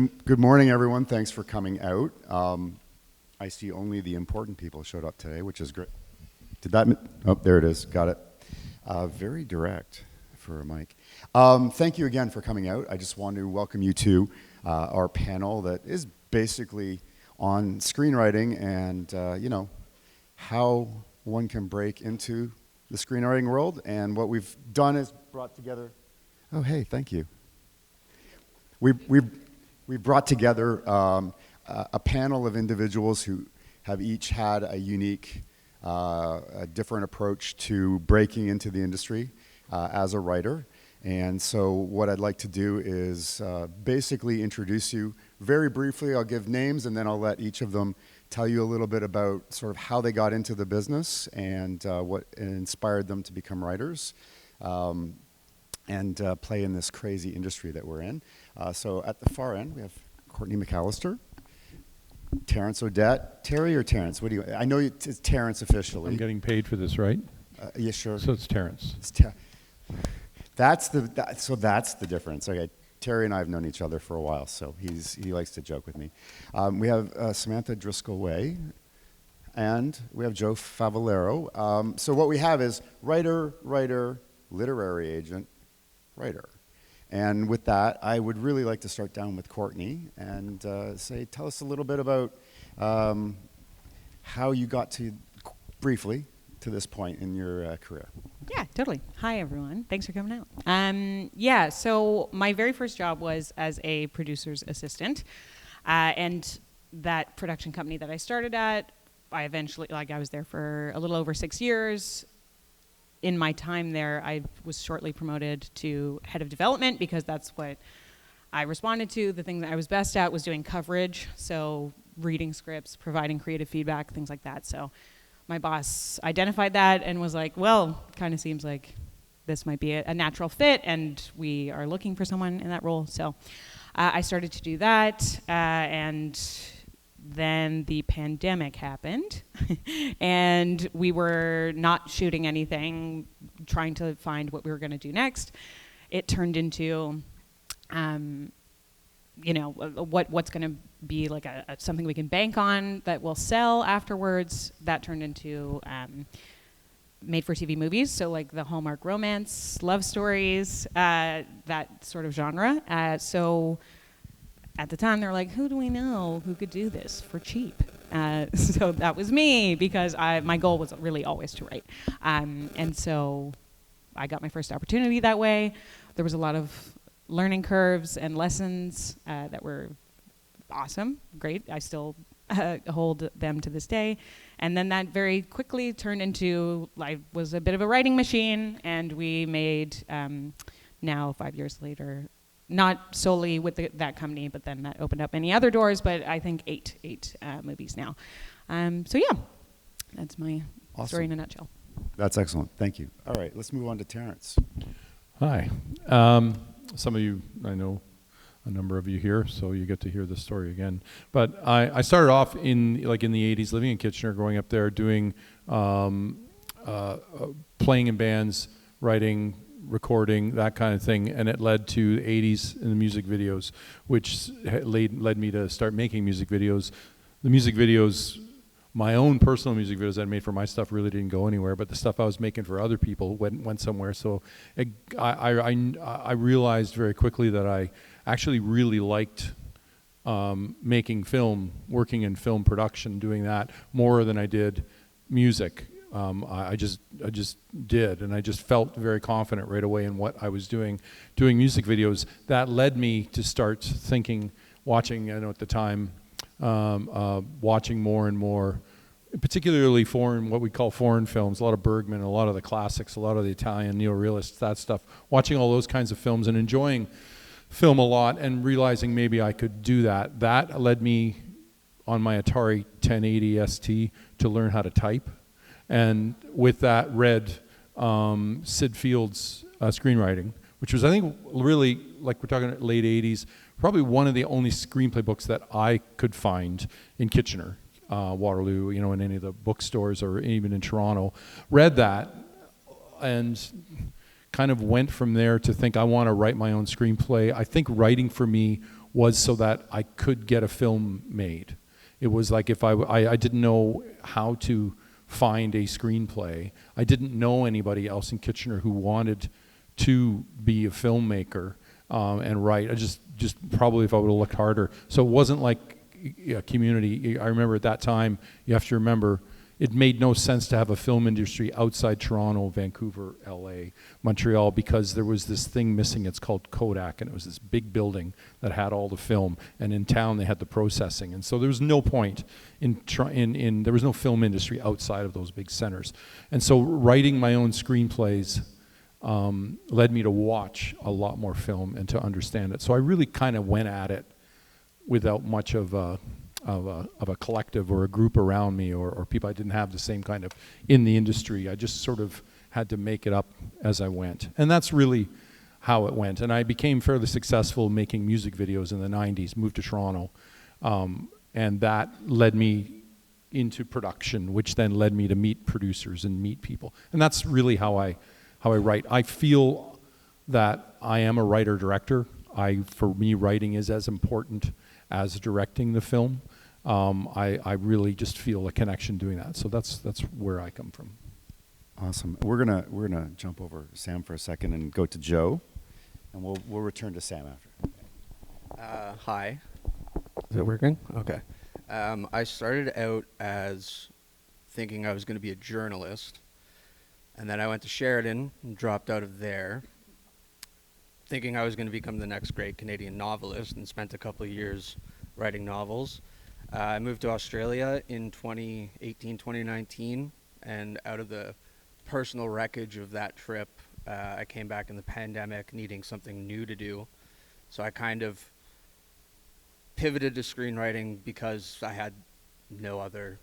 Good morning, everyone. Thanks for coming out. I see only the important people showed up today, which is great. Oh, there it is. Got it. Very direct for a mic. Thank you again for coming out. I just want to welcome you to our panel that is basically on screenwriting and, how one can break into the screenwriting world. And what we've done is brought together... Oh, hey, thank you. We brought together a panel of individuals who have each had a unique, a different approach to breaking into the industry as a writer. And so what I'd like to do is basically introduce you very briefly. I'll give names and then I'll let each of them tell you a little bit about sort of how they got into the business and what inspired them to become writers. And play in this crazy industry that we're in. So at the far end, we have Courtney McAllister, Terrance Odette. Terry or Terrance? What do you? I know it's Terrance officially. I'm getting paid for this, right? Yeah, sure. So it's Terrance. That's the difference. Okay, Terry and I have known each other for a while, so he likes to joke with me. We have Samantha Driscoll-Way, and we have Joe Favalaro. So what we have is writer, literary agent, writer. And with that, I would really like to start down with Courtney and tell us a little bit about how you got to, briefly, to this point in your career. Yeah, totally. Hi, everyone. Thanks for coming out. So my very first job was as a producer's assistant. And that production company that I started at, I was there for a little over 6 years. In my time there, I was shortly promoted to head of development because that's what I responded to. The thing that I was best at was doing coverage, so reading scripts, providing creative feedback, things like that. So my boss identified that and was like, well, kind of seems like this might be a natural fit, and we are looking for someone in that role. So I started to do that, and then the pandemic happened and we were not shooting anything, trying to find what we were going to do next. It turned into, what's going to be like something we can bank on that will sell afterwards. That turned into made-for-TV movies, so like the Hallmark romance, love stories, that sort of genre. So at the time, they were like, who do we know who could do this for cheap? So that was me, because my goal was really always to write. And so I got my first opportunity that way. There was a lot of learning curves and lessons that were awesome, great. I still hold them to this day. And then that very quickly turned into, I was a bit of a writing machine, and we made, now 5 years later, not solely with that company, but then that opened up many other doors, but I think eight movies now. That's my story in a nutshell. That's excellent. Thank you. All right, let's move on to Terrance. Hi. Some of you, I know a number of you here, so you get to hear this story again. But I started off in the 80s, living in Kitchener, growing up there, doing playing in bands, writing, recording, that kind of thing, and it led to the 80s and the music videos, which led me to start making music videos. The music videos, my own personal music videos I made for my stuff really didn't go anywhere, but the stuff I was making for other people went somewhere. So I realized very quickly that I actually really liked making film, working in film production, doing that more than I did music. I just did, and I just felt very confident right away in what I was doing music videos. That led me to start thinking, watching, at the time, watching more and more, particularly what we call foreign films, a lot of Bergman, a lot of the classics, a lot of the Italian neorealists, that stuff, watching all those kinds of films and enjoying film a lot and realizing maybe I could do that. That led me on my Atari 1080 ST to learn how to type. And with that, read Sid Field's Screenwriting, which was, I think, really, like we're talking late 80s, probably one of the only screenplay books that I could find in Kitchener, Waterloo, in any of the bookstores or even in Toronto. Read that and kind of went from there to think I want to write my own screenplay. I think writing for me was so that I could get a film made. It was like if I didn't know how to find a screenplay. I didn't know anybody else in Kitchener who wanted to be a filmmaker and write. I just probably if I would have looked harder. So it wasn't like a community. I remember at that time, you have to remember, it made no sense to have a film industry outside Toronto, Vancouver, LA, Montreal, because there was this thing missing. It's called Kodak, and it was this big building that had all the film, and in town they had the processing. And so there was no point there was no film industry outside of those big centers. And so writing my own screenplays led me to watch a lot more film and to understand it. So I really kind of went at it without much of a collective or a group around me or people. I didn't have the same kind of in the industry. I just sort of had to make it up as I went. And that's really how it went. And I became fairly successful making music videos in the 90s, moved to Toronto. And that led me into production, which then led me to meet producers and meet people. And that's really how I write. I feel that I am a writer-director. For me, writing is as important as directing the film. I really just feel a connection doing that. So that's where I come from. Awesome. We're gonna jump over Sam for a second and go to Joe, and we'll return to Sam after. Hi. Is it working? Okay. I started out as thinking I was going to be a journalist, and then I went to Sheridan and dropped out of there, thinking I was going to become the next great Canadian novelist, and spent a couple of years writing novels. I moved to Australia in 2018, 2019, and out of the personal wreckage of that trip, I came back in the pandemic needing something new to do. So I kind of pivoted to screenwriting because I had no other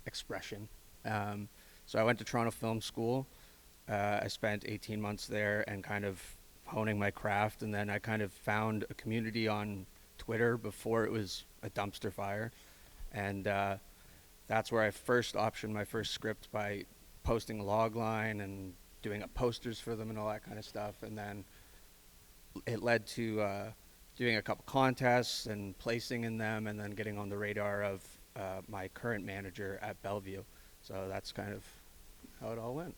expression. So I went to Toronto Film School. I spent 18 months there and kind of honing my craft, and then I kind of found a community on Twitter before it was a dumpster fire, and that's where I first optioned my first script by posting a log line and doing up posters for them and all that kind of stuff. And then it led to doing a couple contests and placing in them, and then getting on the radar of my current manager at Bellevue. So that's kind of how it all went.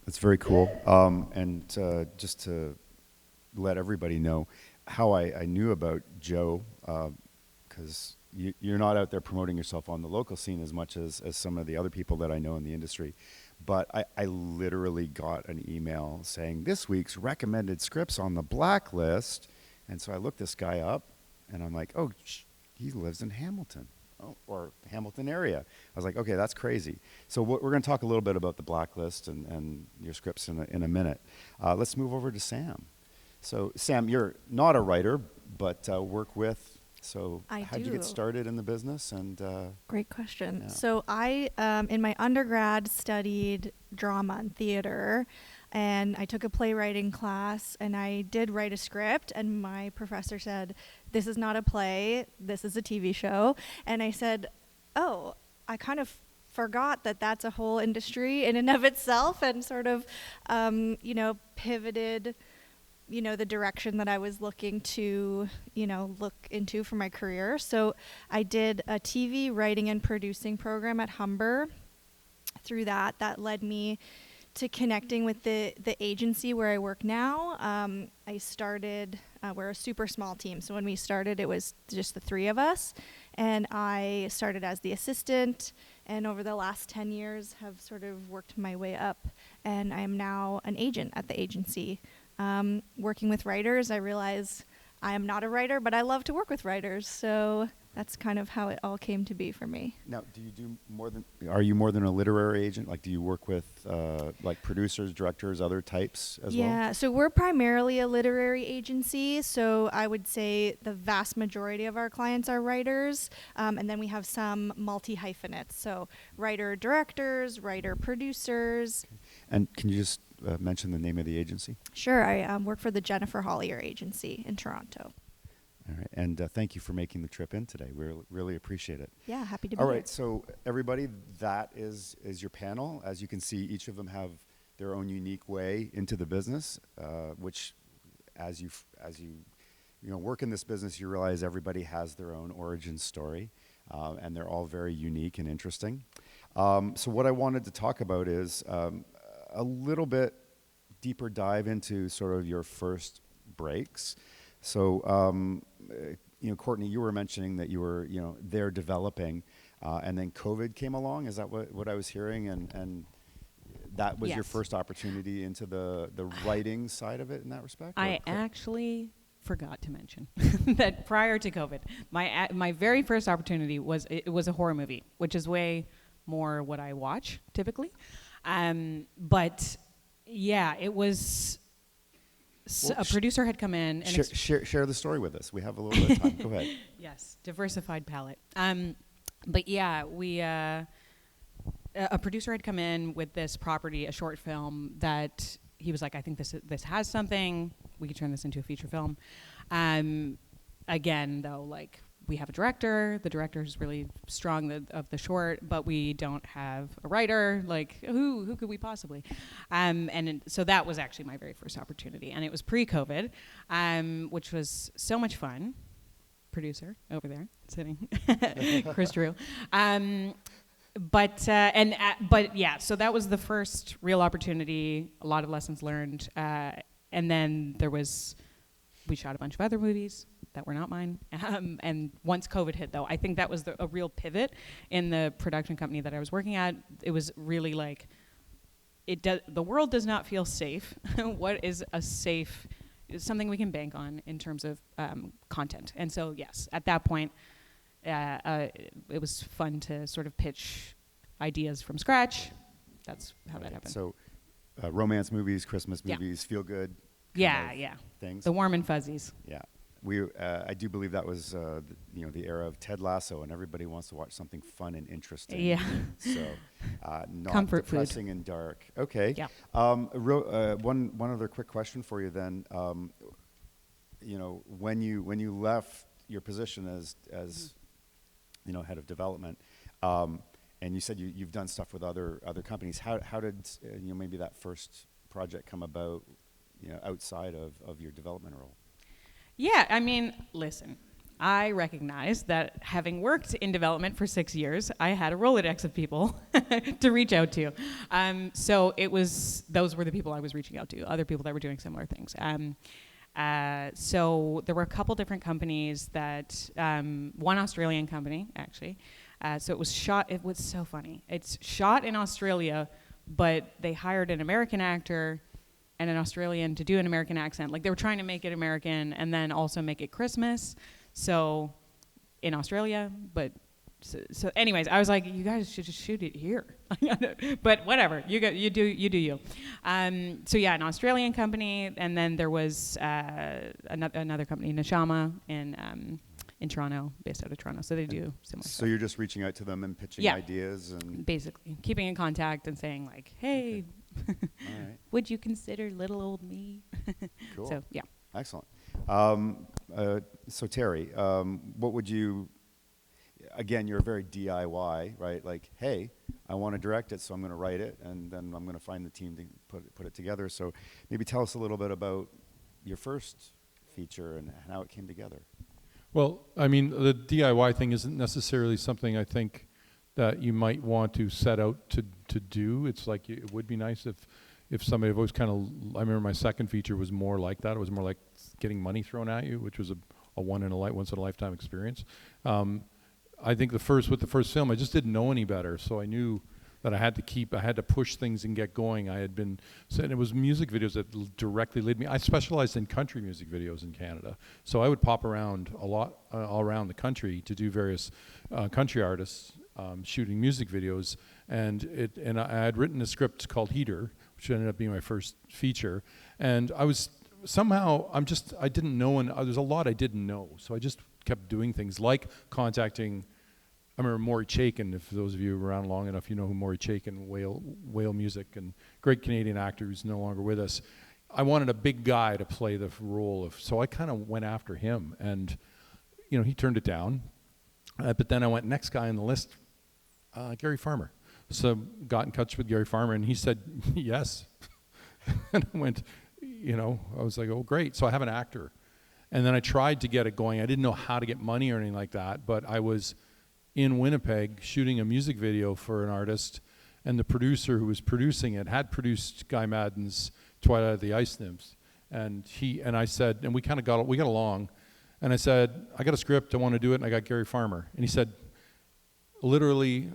That's very cool. And just to let everybody know how I knew about Joe, because you're not out there promoting yourself on the local scene as much as some of the other people that I know in the industry. But I literally got an email saying, this week's recommended scripts on the blacklist. And so I looked this guy up, and I'm like, oh, he lives in Hamilton, or Hamilton area. I was like, okay, that's crazy. So we're going to talk a little bit about the blacklist and your scripts in a minute. Let's move over to Sam. So Sam, you're not a writer, but work with. So how'd you get started in the business? And great question. Yeah. So I, in my undergrad, studied drama and theater, and I took a playwriting class, and I did write a script, and my professor said, this is not a play, this is a TV show. And I said, oh, I kind of forgot that that's a whole industry in and of itself, and sort of, pivoted the direction that I was looking to, look into for my career. So I did a TV writing and producing program at Humber. Through that led me to connecting with the agency where I work now. I started, we're a super small team. So when we started, it was just the three of us. And I started as the assistant, and over the last 10 years have sort of worked my way up. And I am now an agent at the agency. Working with writers, I realize I am not a writer, but I love to work with writers. So that's kind of how it all came to be for me. now, are you more than a literary agent? Like, do you work with like producers, directors, other types as well? Yeah, so we're primarily a literary agency. So I would say the vast majority of our clients are writers. And then we have some multi-hyphenates. So writer-directors, writer-producers. Okay. And can you just mention the name of the agency? Sure, I work for the Jennifer Hollier Agency in Toronto. All right, and thank you for making the trip in today. We really appreciate it. Yeah, happy to be All here. right, so everybody, that is your panel. As you can see, each of them have their own unique way into the business, which, as you work in this business, you realize everybody has their own origin story, and they're all very unique and interesting. So what I wanted to talk about is a little bit deeper dive into sort of your first breaks. So, Courtney, you were mentioning that you were, there developing, and then COVID came along. Is that what I was hearing? And that was your Yes. first opportunity into the writing side of it in that respect? I actually forgot to mention that prior to COVID, my very first opportunity was a horror movie, which is way more what I watch typically. But yeah, it was. A producer had come in and share the story with us. We have a little bit of time. Go ahead. Yes, diversified palette. But yeah, a producer had come in with this property, a short film that he was like, I think this has something. We could turn this into a feature film. Again, though, like we have a director. The director is really strong of the short, but we don't have a writer. Like who could we possibly? So that was actually my very first opportunity, and it was pre-COVID, which was so much fun. Producer over there sitting, Chris Drew. But yeah, so that was the first real opportunity. A lot of lessons learned, and then we shot a bunch of other movies that were not mine. And once COVID hit, though, I think that was a real pivot in the production company that I was working at. It was really like, the world does not feel safe. What is a safe, something we can bank on in terms of content. And so, yes, at that point, it was fun to sort of pitch ideas from scratch. That's how that happened. So, romance movies, Christmas movies, feel good. Yeah. Things. The warm and fuzzies. Yeah. I do believe that was the era of Ted Lasso, and everybody wants to watch something fun and interesting. Yeah. So not Comfort depressing food. and dark. Okay. Yeah. One other quick question for you then. When you left your position as head of development, and you said you've done stuff with other companies. How did maybe that first project come about? Outside of your development role. Yeah, I mean, listen, I recognize that having worked in development for 6 years, I had a Rolodex of people to reach out to. So those were the people I was reaching out to, other people that were doing similar things. So there were a couple different companies one Australian company, actually. So it was so funny. It's shot in Australia, but they hired an American actor and an Australian to do an American accent. Like they were trying to make it American and then also make it Christmas. So in Australia, but so anyways, I was like, you guys should just shoot it here. But whatever, you do you. So yeah, an Australian company, and then there was another company, Neshama, in Toronto, based out of Toronto. So they do similar stuff. So you're just reaching out to them and pitching ideas and basically keeping in contact and saying like, hey. Okay. All right. Would you consider little old me? Cool. So, yeah. Excellent. So Terry, what would you? Again, you're very DIY, right? Like, hey, I want to direct it, so I'm going to write it, and then I'm going to find the team to put it together. So maybe tell us a little bit about your first feature and how it came together. Well, I mean, the DIY thing isn't necessarily something I think that you might want to set out to do. It's like it would be nice if somebody, I've always kind of, I remember my second feature was more like that. It was more like getting money thrown at you, which was a once in a lifetime experience. I think with the first film, I just didn't know any better, so I knew that I had to push things and get going. And it was music videos that directly led me. I specialized in country music videos in Canada, so I would pop around a lot all around the country to do various country artists shooting music videos. And I had written a script called Heater, which ended up being my first feature. And I was somehow I didn't know, and there's a lot I didn't know, so I just kept doing things like contacting. I remember Maury Chaikin, if those of you around long enough, you know who Maury Chaikin, whale music, and great Canadian actor who's no longer with us. I wanted a big guy to play the role so I kind of went after him, and he turned it down. But then I went next guy on the list, Gary Farmer. So got in touch with Gary Farmer, and he said yes. And I went, I was like, oh great. So I have an actor. And then I tried to get it going. I didn't know how to get money or anything like that, but I was in Winnipeg shooting a music video for an artist, and the producer who was producing it had produced Guy Madden's Twilight of the Ice Nymphs. And I said, and we kind of got along, and I said, I got a script, I want to do it, and I got Gary Farmer. And he said, literally,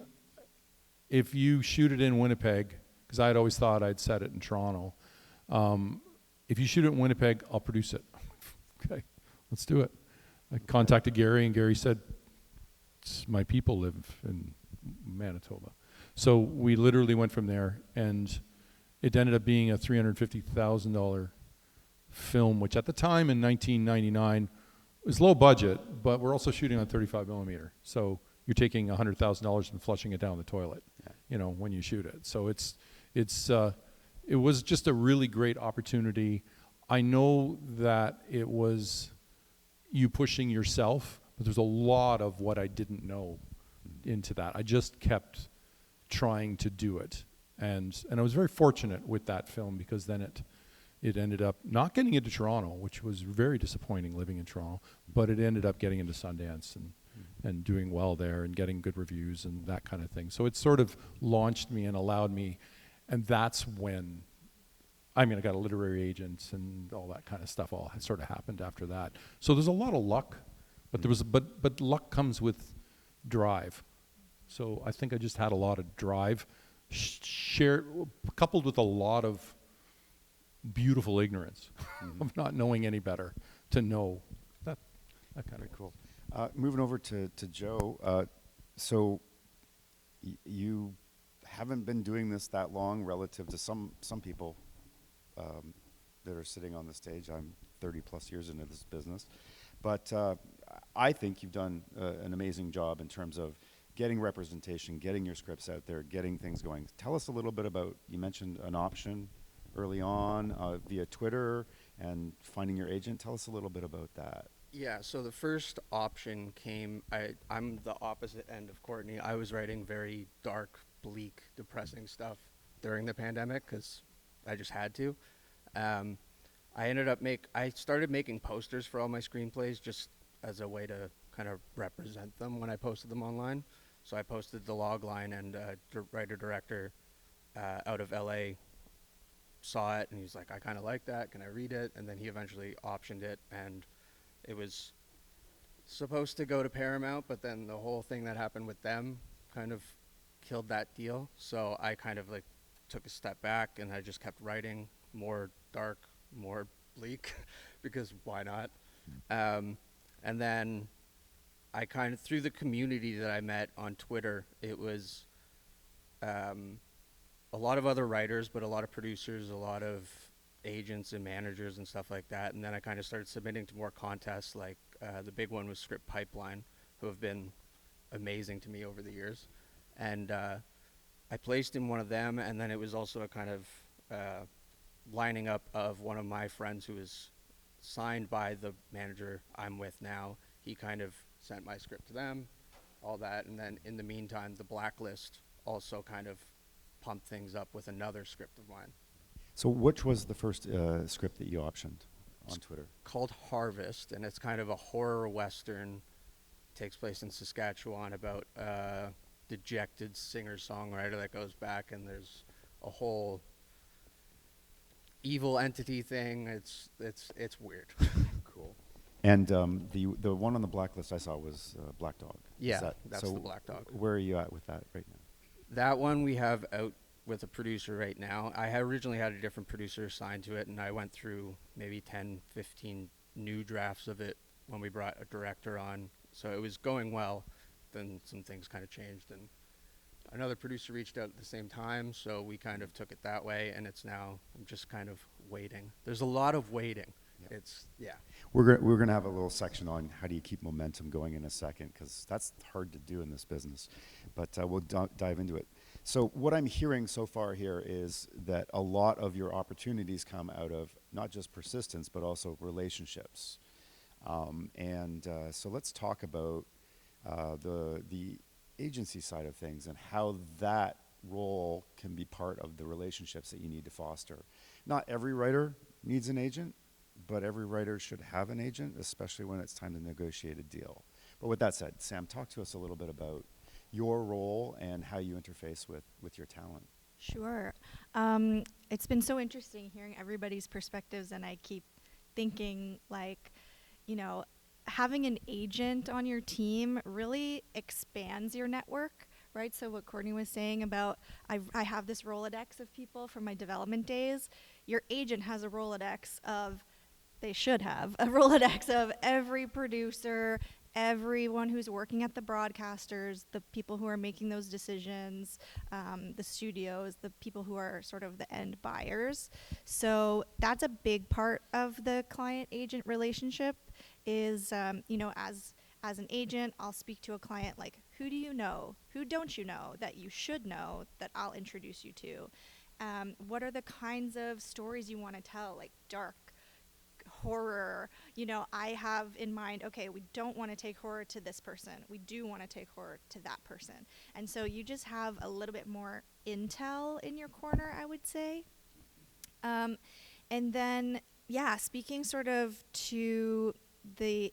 if you shoot it in Winnipeg, because I had always thought I'd set it in Toronto, if you shoot it in Winnipeg, I'll produce it. Okay, let's do it. I contacted Gary, and Gary said, my people live in Manitoba. So we literally went from there, and it ended up being a $350,000 film, which at the time in 1999 was low budget, but we're also shooting on 35 millimeter. So you're taking $100,000 and flushing it down the toilet, when you shoot it. So it was just a really great opportunity. I know that it was you pushing yourself, but there's a lot of what I didn't know into that. I just kept trying to do it. And I was very fortunate with that film, because then it ended up not getting into Toronto, which was very disappointing living in Toronto, but it ended up getting into Sundance and doing well there and getting good reviews and that kind of thing. So it sort of launched me and allowed me, and that's when, I got a literary agent and all that kind of stuff all sort of happened after that. So there's a lot of luck, but luck comes with drive. So I think I just had a lot of drive, coupled with a lot of beautiful ignorance of not knowing any better to know that kind of cool. Moving over to Joe. So you haven't been doing this that long relative to some people that are sitting on the stage. I'm 30 plus years into this business, but I think you've done an amazing job in terms of getting representation, getting your scripts out there, getting things going. Tell us a little bit about, you mentioned an option early on via Twitter and finding your agent. Tell us a little bit about that. Yeah, so the first option came, I'm the opposite end of Courtney. I was writing very dark, bleak, depressing stuff during the pandemic because I just had to. I started making posters for all my screenplays just as a way to kind of represent them when I posted them online. So I posted the log line, and writer-director out of LA saw it, and he's like, I kind of like that, can I read it? And then he eventually optioned it, and it was supposed to go to Paramount, but then the whole thing that happened with them kind of killed that deal. So I kind of took a step back, and I just kept writing more dark, more bleak, because why not? And then I kind of, through the community that I met on Twitter, it was a lot of other writers, but a lot of producers, a lot of agents and managers and stuff like that. And then I kind of started submitting to more contests, like the big one was Script Pipeline, who have been amazing to me over the years. And I placed in one of them, and then it was also a kind of lining up of one of my friends who was signed by the manager I'm with now. He kind of sent my script to them, all that, and then in the meantime, the Blacklist also kind of pumped things up with another script of mine. So which was the first script that you optioned on Twitter? Called Harvest, and it's kind of a horror western. Takes place in Saskatchewan about a dejected singer-songwriter that goes back, and there's a whole evil entity thing. It's weird. Cool. And the one on the Blacklist I saw was Black Dog. Yeah, that's the Black Dog. Where are you at with that right now? That one we have out with a producer right now. I had originally had a different producer assigned to it, and I went through maybe 10, 15 new drafts of it when we brought a director on. So it was going well. Then some things kind of changed, and another producer reached out at the same time, so we kind of took it that way, and it's now, I'm just kind of waiting. There's a lot of waiting. Yeah. We're gonna have a little section on how do you keep momentum going in a second, because that's hard to do in this business, but we'll dive into it. So what I'm hearing so far here is that a lot of your opportunities come out of not just persistence, but also relationships. So let's talk about the agency side of things and how that role can be part of the relationships that you need to foster. Not every writer needs an agent, but every writer should have an agent, especially when it's time to negotiate a deal. But with that said, Sam, talk to us a little bit about your role and how you interface with your talent. Sure. It's been so interesting hearing everybody's perspectives, and I keep thinking, like, you know, having an agent on your team really expands your network, right? So what Courtney was saying about, I have this Rolodex of people from my development days. Your agent has a Rolodex of, they should have a Rolodex of every producer, everyone who's working at the broadcasters, the people who are making those decisions, the studios, the people who are sort of the end buyers. So that's a big part of the client-agent relationship is, you know, as an agent, I'll speak to a client like, who do you know? Who don't you know that you should know that I'll introduce you to? What are the kinds of stories you want to tell, like dark, horror? You know, I have in mind, okay, we don't want to take horror to this person. We do want to take horror to that person. And so you just have a little bit more intel in your corner, I would say. And then, yeah, speaking sort of to the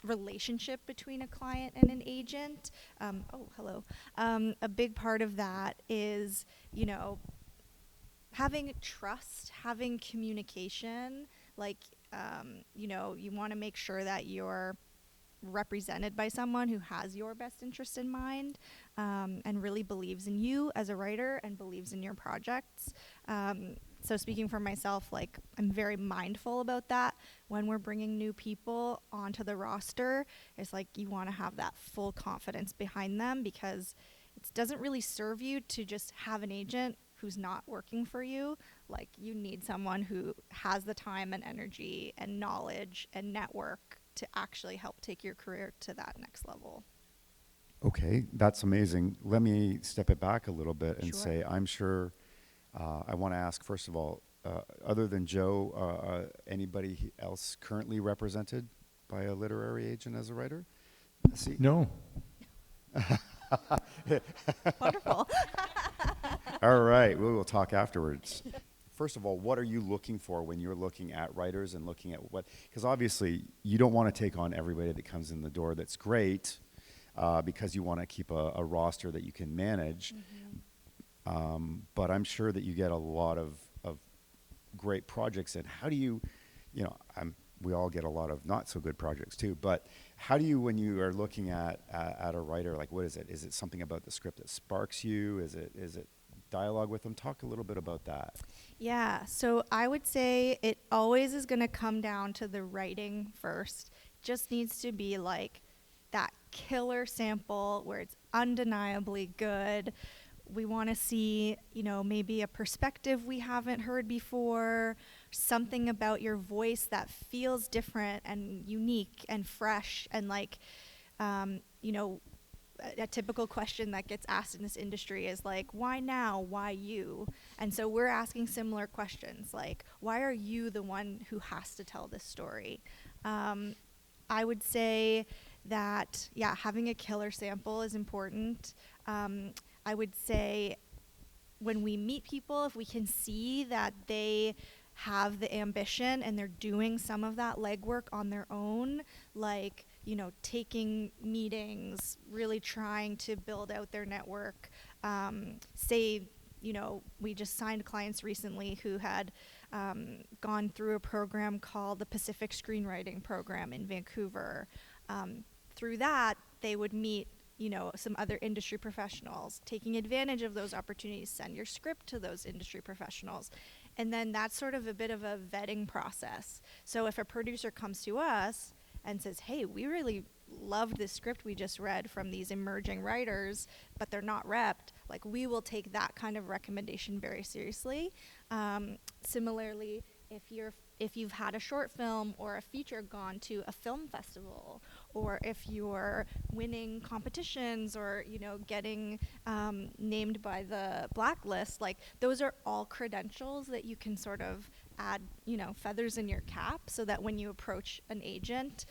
relationship between a client and an agent. A big part of that is, you know, having trust, having communication, like, you know, you want to make sure that you're represented by someone who has your best interest in mind, and really believes in you as a writer and believes in your projects. So speaking for myself, like, I'm very mindful about that. When we're bringing new people onto the roster, it's like you want to have that full confidence behind them, because it doesn't really serve you to just have an agent who's not working for you. Like, you need someone who has the time and energy and knowledge and network to actually help take your career to that next level. Okay, that's amazing. Let me step it back a little bit and Sure. say, I'm sure, I want to ask, first of all, other than Joe, anybody else currently represented by a literary agent as a writer? See? No. Wonderful. All right, we will talk afterwards. First of all, what are you looking for when you're looking at writers and looking at what? Because obviously, you don't want to take on everybody that comes in the door. That's great, because you want to keep a roster that you can manage. Mm-hmm. But I'm sure that you get a lot of great projects. And how do you, you know, we all get a lot of not so good projects too. But how do you, when you are looking at a writer, like, what is it? Is it something about the script that sparks you? Is it dialogue with them? Talk a little bit about that. Yeah, so I would say it always is going to come down to the writing first. Just needs to be like that killer sample where it's undeniably good. We want to see, you know, maybe a perspective we haven't heard before, something about your voice that feels different and unique and fresh, and like, you know, a typical question that gets asked in this industry is like, why now? Why you? And so we're asking similar questions, like, why are you the one who has to tell this story? I would say that, yeah, having a killer sample is important. I would say when we meet people, if we can see that they have the ambition and they're doing some of that legwork on their own, like, you know, taking meetings, really trying to build out their network. Say, you know, we just signed clients recently who had gone through a program called the Pacific Screenwriting Program in Vancouver. Through that, they would meet, you know, some other industry professionals, taking advantage of those opportunities, send your script to those industry professionals. And then that's sort of a bit of a vetting process. So if a producer comes to us and says, hey, we really loved this script we just read from these emerging writers, but they're not repped, like, we will take that kind of recommendation very seriously. Similarly, if you've had a short film or a feature gone to a film festival, or if you're winning competitions or, you know, getting named by the blacklist, like, those are all credentials that you can sort of add, you know, feathers in your cap, so that when you approach an agent,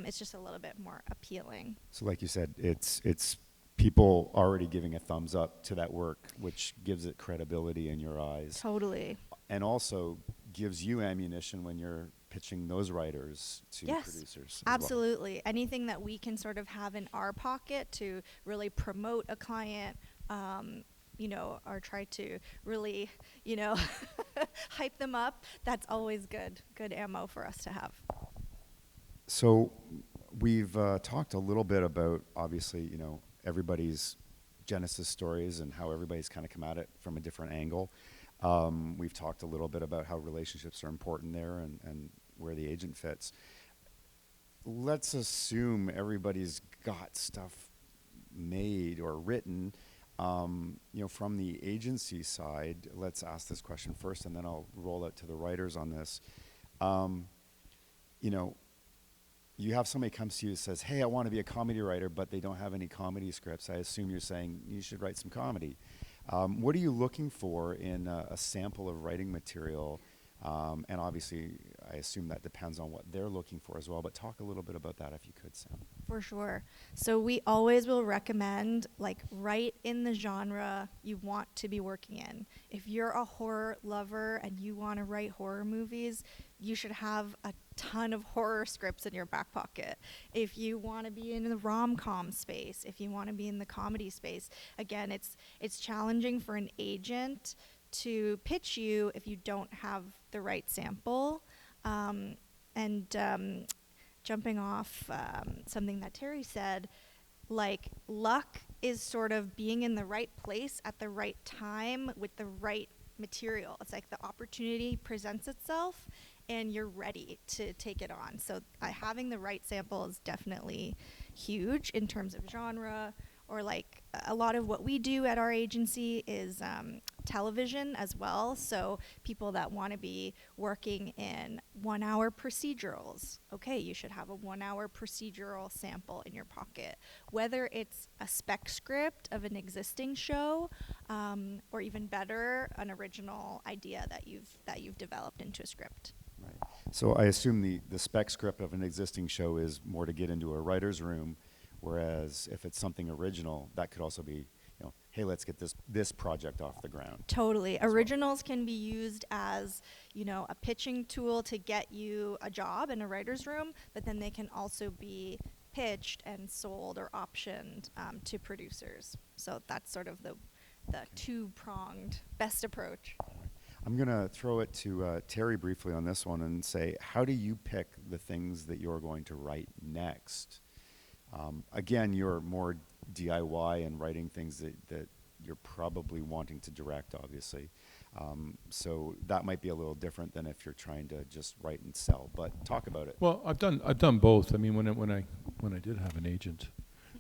it's just a little bit more appealing. So like you said, it's people already giving a thumbs up to that work, which gives it credibility in your eyes. Totally. And also gives you ammunition when you're pitching those writers to Yes, producers as well. absolutely. Anything that we can sort of have in our pocket to really promote a client, or try to really, hype them up, that's always good ammo for us to have. So we've talked a little bit about, obviously, everybody's Genesis stories and how everybody's kind of come at it from a different angle. We've talked a little bit about how relationships are important there and where the agent fits. Let's assume everybody's got stuff made or written. From the agency side, let's ask this question first, and then I'll roll out to the writers on this. You have somebody comes to you and says, hey, I want to be a comedy writer, but they don't have any comedy scripts. I assume you're saying you should write some comedy. What are you looking for in a sample of writing material? And obviously, I assume that depends on what they're looking for as well, but talk a little bit about that if you could, Sam. For sure. So we always will recommend, write in the genre you want to be working in. If you're a horror lover and you want to write horror movies, you should have a ton of horror scripts in your back pocket. If you want to be in the rom-com space, if you want to be in the comedy space, again, it's challenging for an agent to pitch you if you don't have the right sample. Jumping off something that Terry said, luck is sort of being in the right place at the right time with the right material. It's like the opportunity presents itself and you're ready to take it on. So having the right sample is definitely huge in terms of genre, or a lot of what we do at our agency is television as well. So people that want to be working in 1 hour procedurals, okay, you should have a 1 hour procedural sample in your pocket. Whether it's a spec script of an existing show, or even better, an original idea that you've developed into a script. Right. So I assume the spec script of an existing show is more to get into a writer's room, whereas if it's something original, that could also be, hey, let's get this project off the ground. Totally. Originals can be used as, a pitching tool to get you a job in a writer's room, but then they can also be pitched and sold or optioned to producers. So that's sort of the two-pronged best approach. I'm going to throw it to Terry briefly on this one and say, how do you pick the things that you're going to write next? Again, you're more DIY and writing things that you're probably wanting to direct, obviously. So that might be a little different than if you're trying to just write and sell. But talk about it. Well, I've done both. I mean, when I did have an agent,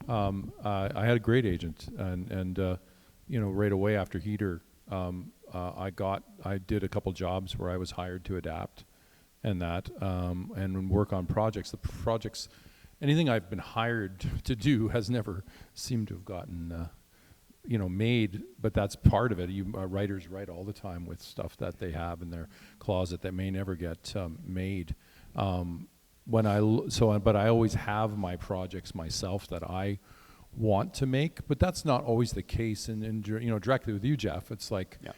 I had a great agent, and right away after Heater, I did a couple jobs where I was hired to adapt, and work on projects. The projects, anything I've been hired to do has never seemed to have gotten made, but that's part of it. Writers write all the time with stuff that they have in their closet that may never get made. But I always have my projects myself that I want to make, but that's not always the case. And directly with you, Jeff, it's like, Yeah.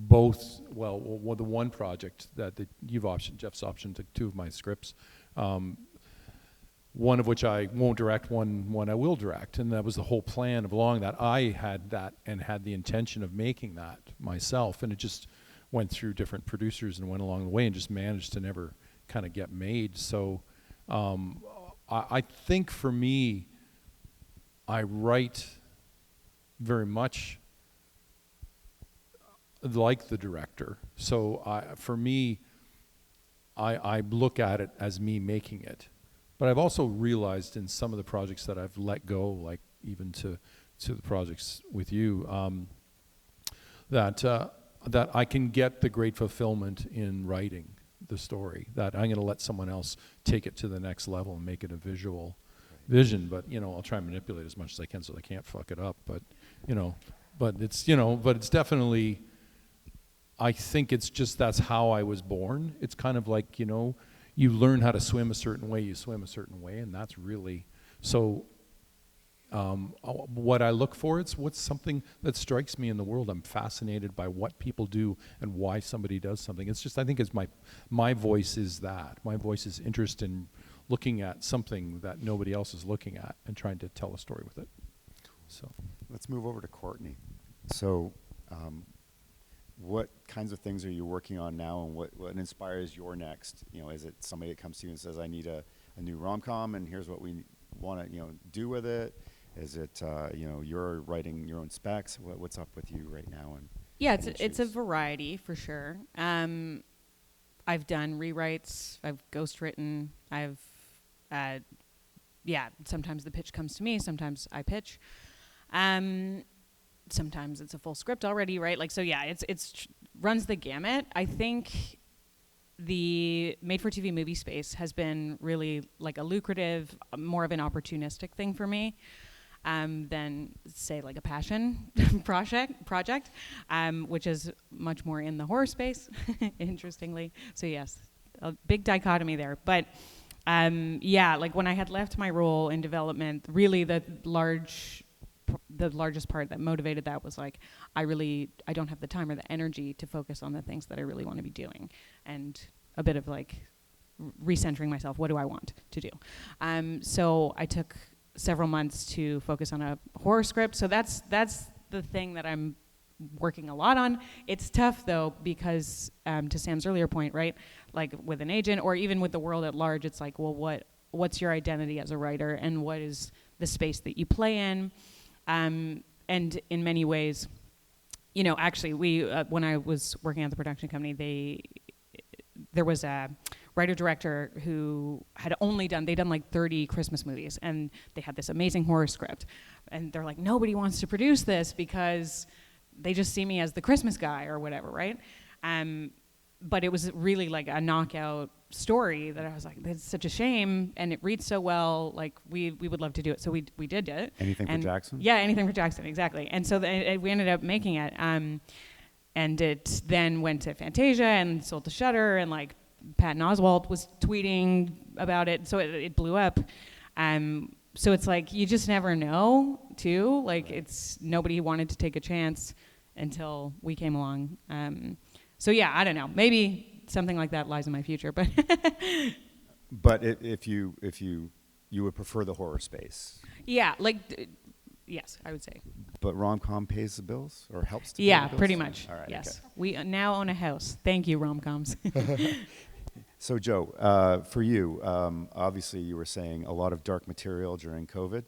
Both. Well, the one project that you've optioned, Jeff's optioned two of my scripts. One of which I won't direct, one I will direct, and that was the whole plan along that. I had that and had the intention of making that myself, and it just went through different producers and went along the way and just managed to never kind of get made. So I think for me, I write very much like the director. So for me, I look at it as me making it. But I've also realized in some of the projects that I've let go, like even to the projects with you, that I can get the great fulfillment in writing the story. That I'm going to let someone else take it to the next level and make it a visual vision. But I'll try and manipulate as much as I can so I can't fuck it up. But it's definitely. I think it's just that's how I was born. It's kind of like you learn how to swim a certain way, you swim a certain way, and that's really so. What I look for, it's what's something that strikes me in the world. I'm fascinated by what people do and why somebody does something. It's just, I think it's my voice is that. My voice is interest in looking at something that nobody else is looking at and trying to tell a story with it. So Let's move over to Courtney. So, what kinds of things are you working on now, and what inspires your next? You know, is it somebody that comes to you and says, "I need a new rom-com, and here's what we want to do with it"? Is it you're writing your own specs? What's up with you right now? And Yeah, it's a variety for sure. I've done rewrites. I've ghostwritten. Sometimes the pitch comes to me. Sometimes I pitch. Sometimes it's a full script already, right? Like, so yeah, it's runs the gamut. I think the made-for-TV movie space has been really like a lucrative, more of an opportunistic thing for me than, say, like a passion project, which is much more in the horror space, interestingly. So yes, a big dichotomy there. But like when I had left my role in development, really the largest part that motivated that was like, I don't have the time or the energy to focus on the things that I really want to be doing, and a bit of like recentering myself. What do I want to do? So I took several months to focus on a horror script. So that's the thing that I'm working a lot on. It's tough though, because to Sam's earlier point, right? Like with an agent or even with the world at large, it's like, well, what's your identity as a writer, and what is the space that you play in? And in many ways, actually, when I was working at the production company, there was a writer-director who had they'd done like 30 Christmas movies, and they had this amazing horror script. And they're like, nobody wants to produce this because they just see me as the Christmas guy or whatever, right? But it was really like a knockout story that I was like, that's such a shame, and it reads so well, like we would love to do it. So we did it. Anything for Jackson? Yeah, anything for Jackson, exactly. And so we ended up making it. And it then went to Fantasia and sold to Shudder, and like Patton Oswalt was tweeting about it, so it blew up. So it's like, you just never know, too. Like, it's nobody wanted to take a chance until we came along. So yeah, I don't know. Maybe something like that lies in my future, but. But if you would prefer the horror space. Yeah, yes, I would say. But rom-com pays the bills, or helps to pay Yeah, the bills? pretty much. All right, yes. okay. We now own a house. Thank you, rom-coms. So Joe, for you, obviously you were saying a lot of dark material during COVID.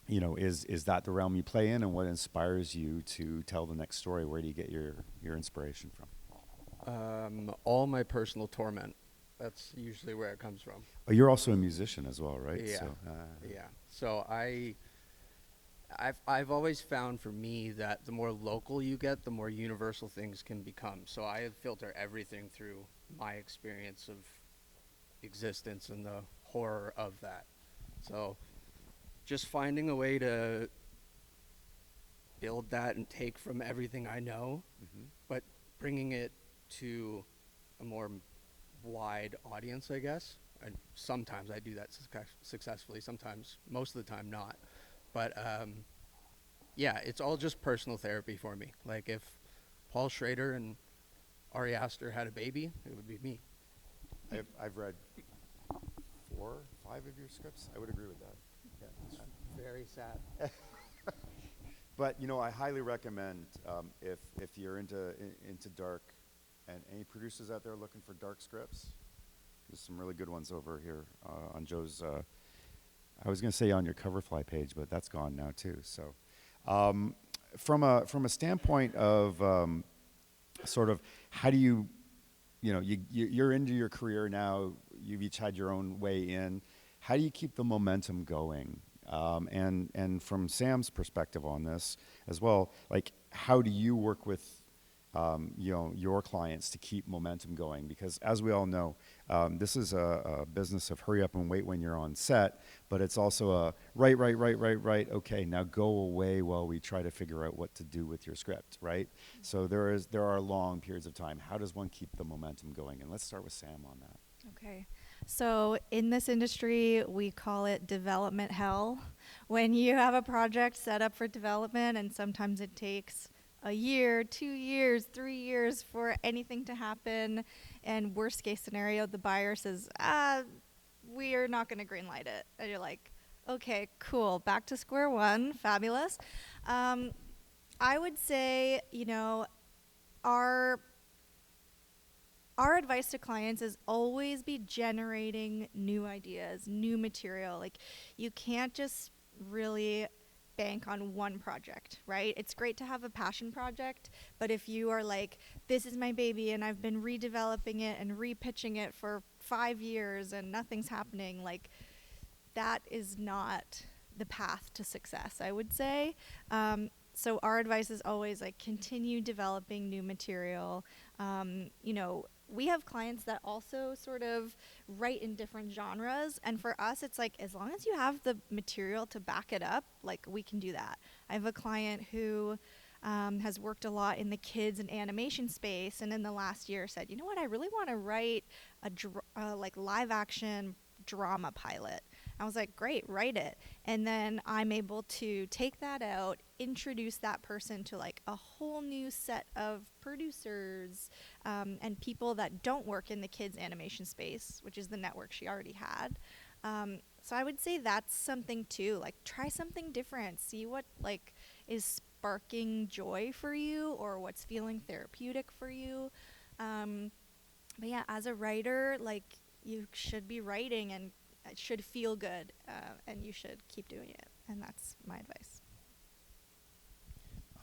Is that the realm you play in, and what inspires you to tell the next story? Where do you get your inspiration from? All my personal torment. That's usually where it comes from. Oh, you're also a musician as well, right? Yeah. So, Yeah. So I've always found for me that the more local you get, the more universal things can become. So I filter everything through my experience of existence and the horror of that. So just finding a way to build that and take from everything I know, but bringing it to a more wide audience, I guess. And sometimes I do that successfully, sometimes, most of the time, not. But yeah, it's all just personal therapy for me. Like if Paul Schrader and Ari Aster had a baby, it would be me. I've read 4 or 5 of your scripts. I would agree with that. Yeah. I'm very sad. But I highly recommend if you're into dark, and any producers out there looking for dark scripts, there's some really good ones over here on Joe's. I was going to say on your Coverfly page, but that's gone now too. So, from a standpoint of sort of how do you're into your career now. You've each had your own way in. How do you keep the momentum going? And from Sam's perspective on this as well, like how do you work with your clients to keep momentum going? Because as we all know, this is a business of hurry up and wait when you're on set, but it's also a right. Okay, now go away while we try to figure out what to do with your script, right? So there are long periods of time. How does one keep the momentum going? And let's start with Sam on that. Okay. So in this industry, we call it development hell. When you have a project set up for development, and sometimes it takes a year, 2 years, 3 years for anything to happen, and worst case scenario, the buyer says, we are not going to greenlight it. And you're like, okay, cool, back to square one, fabulous. I would say, our advice to clients is always be generating new ideas, new material. Like, you can't just really bank on one project, right? It's great to have a passion project, but if you are like, this is my baby and I've been redeveloping it and repitching it for 5 years and nothing's happening, like, that is not the path to success, I would say. So our advice is always like, continue developing new material. We have clients that also sort of write in different genres, and for us it's like, as long as you have the material to back it up, like, we can do that. I have a client who has worked a lot in the kids and animation space, and in the last year said, you know what, I really want to write a like live action drama pilot. I was like, great, write it. And then I'm able to take that out, introduce that person to like a whole new set of producers and people that don't work in the kids animation space, which is the network she already had. So I would say that's something too, like, try something different, see what like is sparking joy for you or what's feeling therapeutic for you. But yeah, as a writer, like, you should be writing and it should feel good, and you should keep doing it. And that's my advice.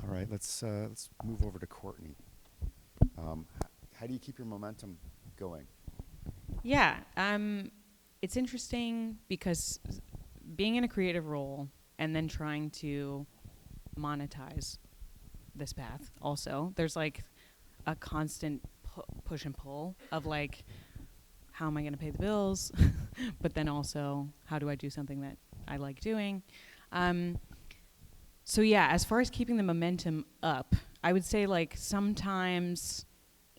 All right, let's move over to Courtney. How do you keep your momentum going? Yeah, it's interesting because being in a creative role and then trying to monetize this path also, there's like a constant push and pull of like, how am I going to pay the bills? But then also, how do I do something that I like doing? So yeah, as far as keeping the momentum up, I would say like sometimes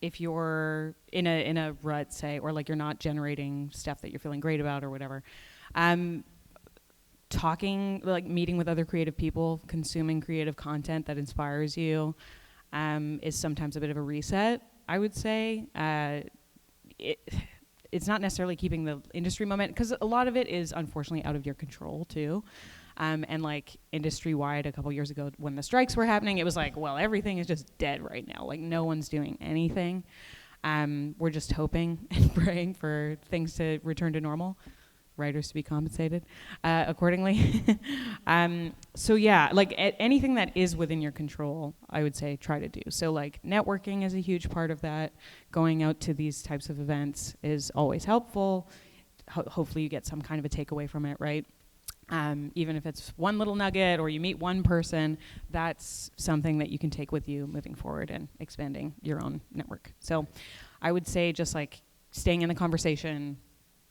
if you're in a rut, say, or like you're not generating stuff that you're feeling great about or whatever, talking, like meeting with other creative people, consuming creative content that inspires you, is sometimes a bit of a reset, I would say. It's not necessarily keeping the industry momentum, because a lot of it is unfortunately out of your control too. And like industry-wide, a couple years ago when the strikes were happening, it was like, well, everything is just dead right now. Like, no one's doing anything. We're just hoping and praying for things to return to normal, writers to be compensated accordingly. So yeah, like anything that is within your control, I would say try to do. So like networking is a huge part of that. Going out to these types of events is always helpful. Hopefully you get some kind of a takeaway from it, right? Even if it's one little nugget or you meet one person, that's something that you can take with you moving forward and expanding your own network. So I would say just like staying in the conversation,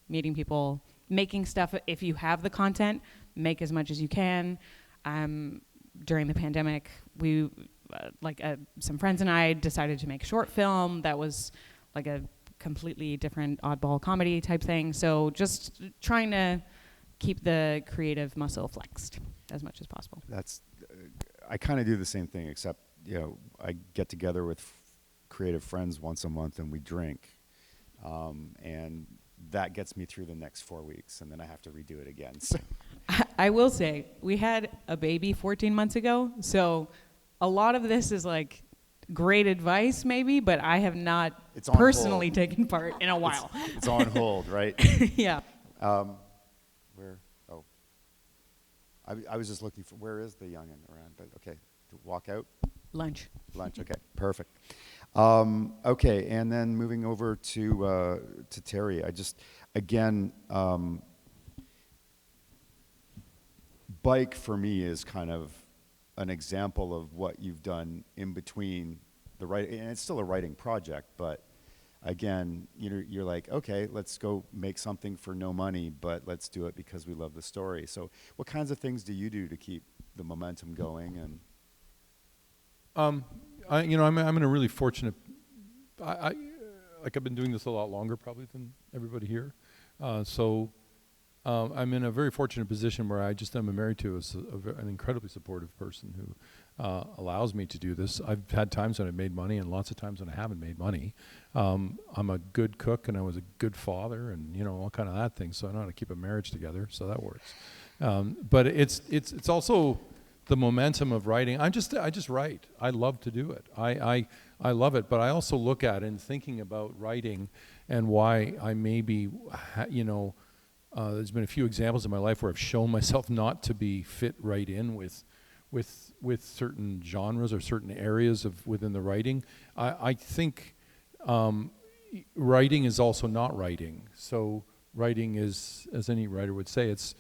meeting people, making stuff. If you have the content, make as much as you can. During the pandemic, we, some friends and I decided to make a short film that was like a completely different oddball comedy type thing. So just trying to keep the creative muscle flexed as much as possible. That's, I kind of do the same thing, except, I get together with creative friends once a month and we drink. And that gets me through the next 4 weeks, and then I have to redo it again. So I will say, we had a baby 14 months ago, so a lot of this is like great advice maybe, but I have not personally taken part in a while. It's on hold, right? Yeah. Where? Oh. I was just looking for, where is the youngin' around? But okay, walk out? Lunch, okay, perfect. Okay, and then moving over to Terry, I just, again, bike for me is kind of an example of what you've done in between the writing, and it's still a writing project, but again, you're like, okay, let's go make something for no money, but let's do it because we love the story. So what kinds of things do you do to keep the momentum going? And I'm in a really fortunate. I've been doing this a lot longer probably than everybody here, I'm in a very fortunate position where I just am married to an incredibly supportive person who allows me to do this. I've had times when I've made money and lots of times when I haven't made money. I'm a good cook and I was a good father and, you know, all kind of that thing. So I know how to keep a marriage together, so that works. But it's also the momentum of writing. I just write. I love to do it. I love it, but I also look at it and thinking about writing and why I maybe, there's been a few examples in my life where I've shown myself not to be fit right in with certain genres or certain areas within the writing. I think writing is also not writing. So writing is, as any writer would say, it's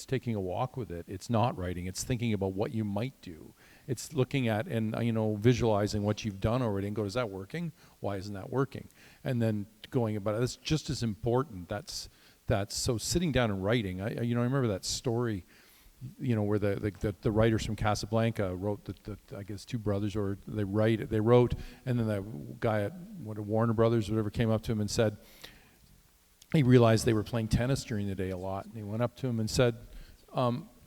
taking a walk with it. It's not writing. It's thinking about what you might do. It's looking at and visualizing what you've done already and go, is that working? Why isn't that working? And then going about it. That's just as important. That's so sitting down and writing. I remember that story, where the writers from Casablanca wrote I guess two brothers, or they wrote, and then that guy at Warner Brothers, whatever, came up to him and said, he realized they were playing tennis during the day a lot, and he went up to him and said,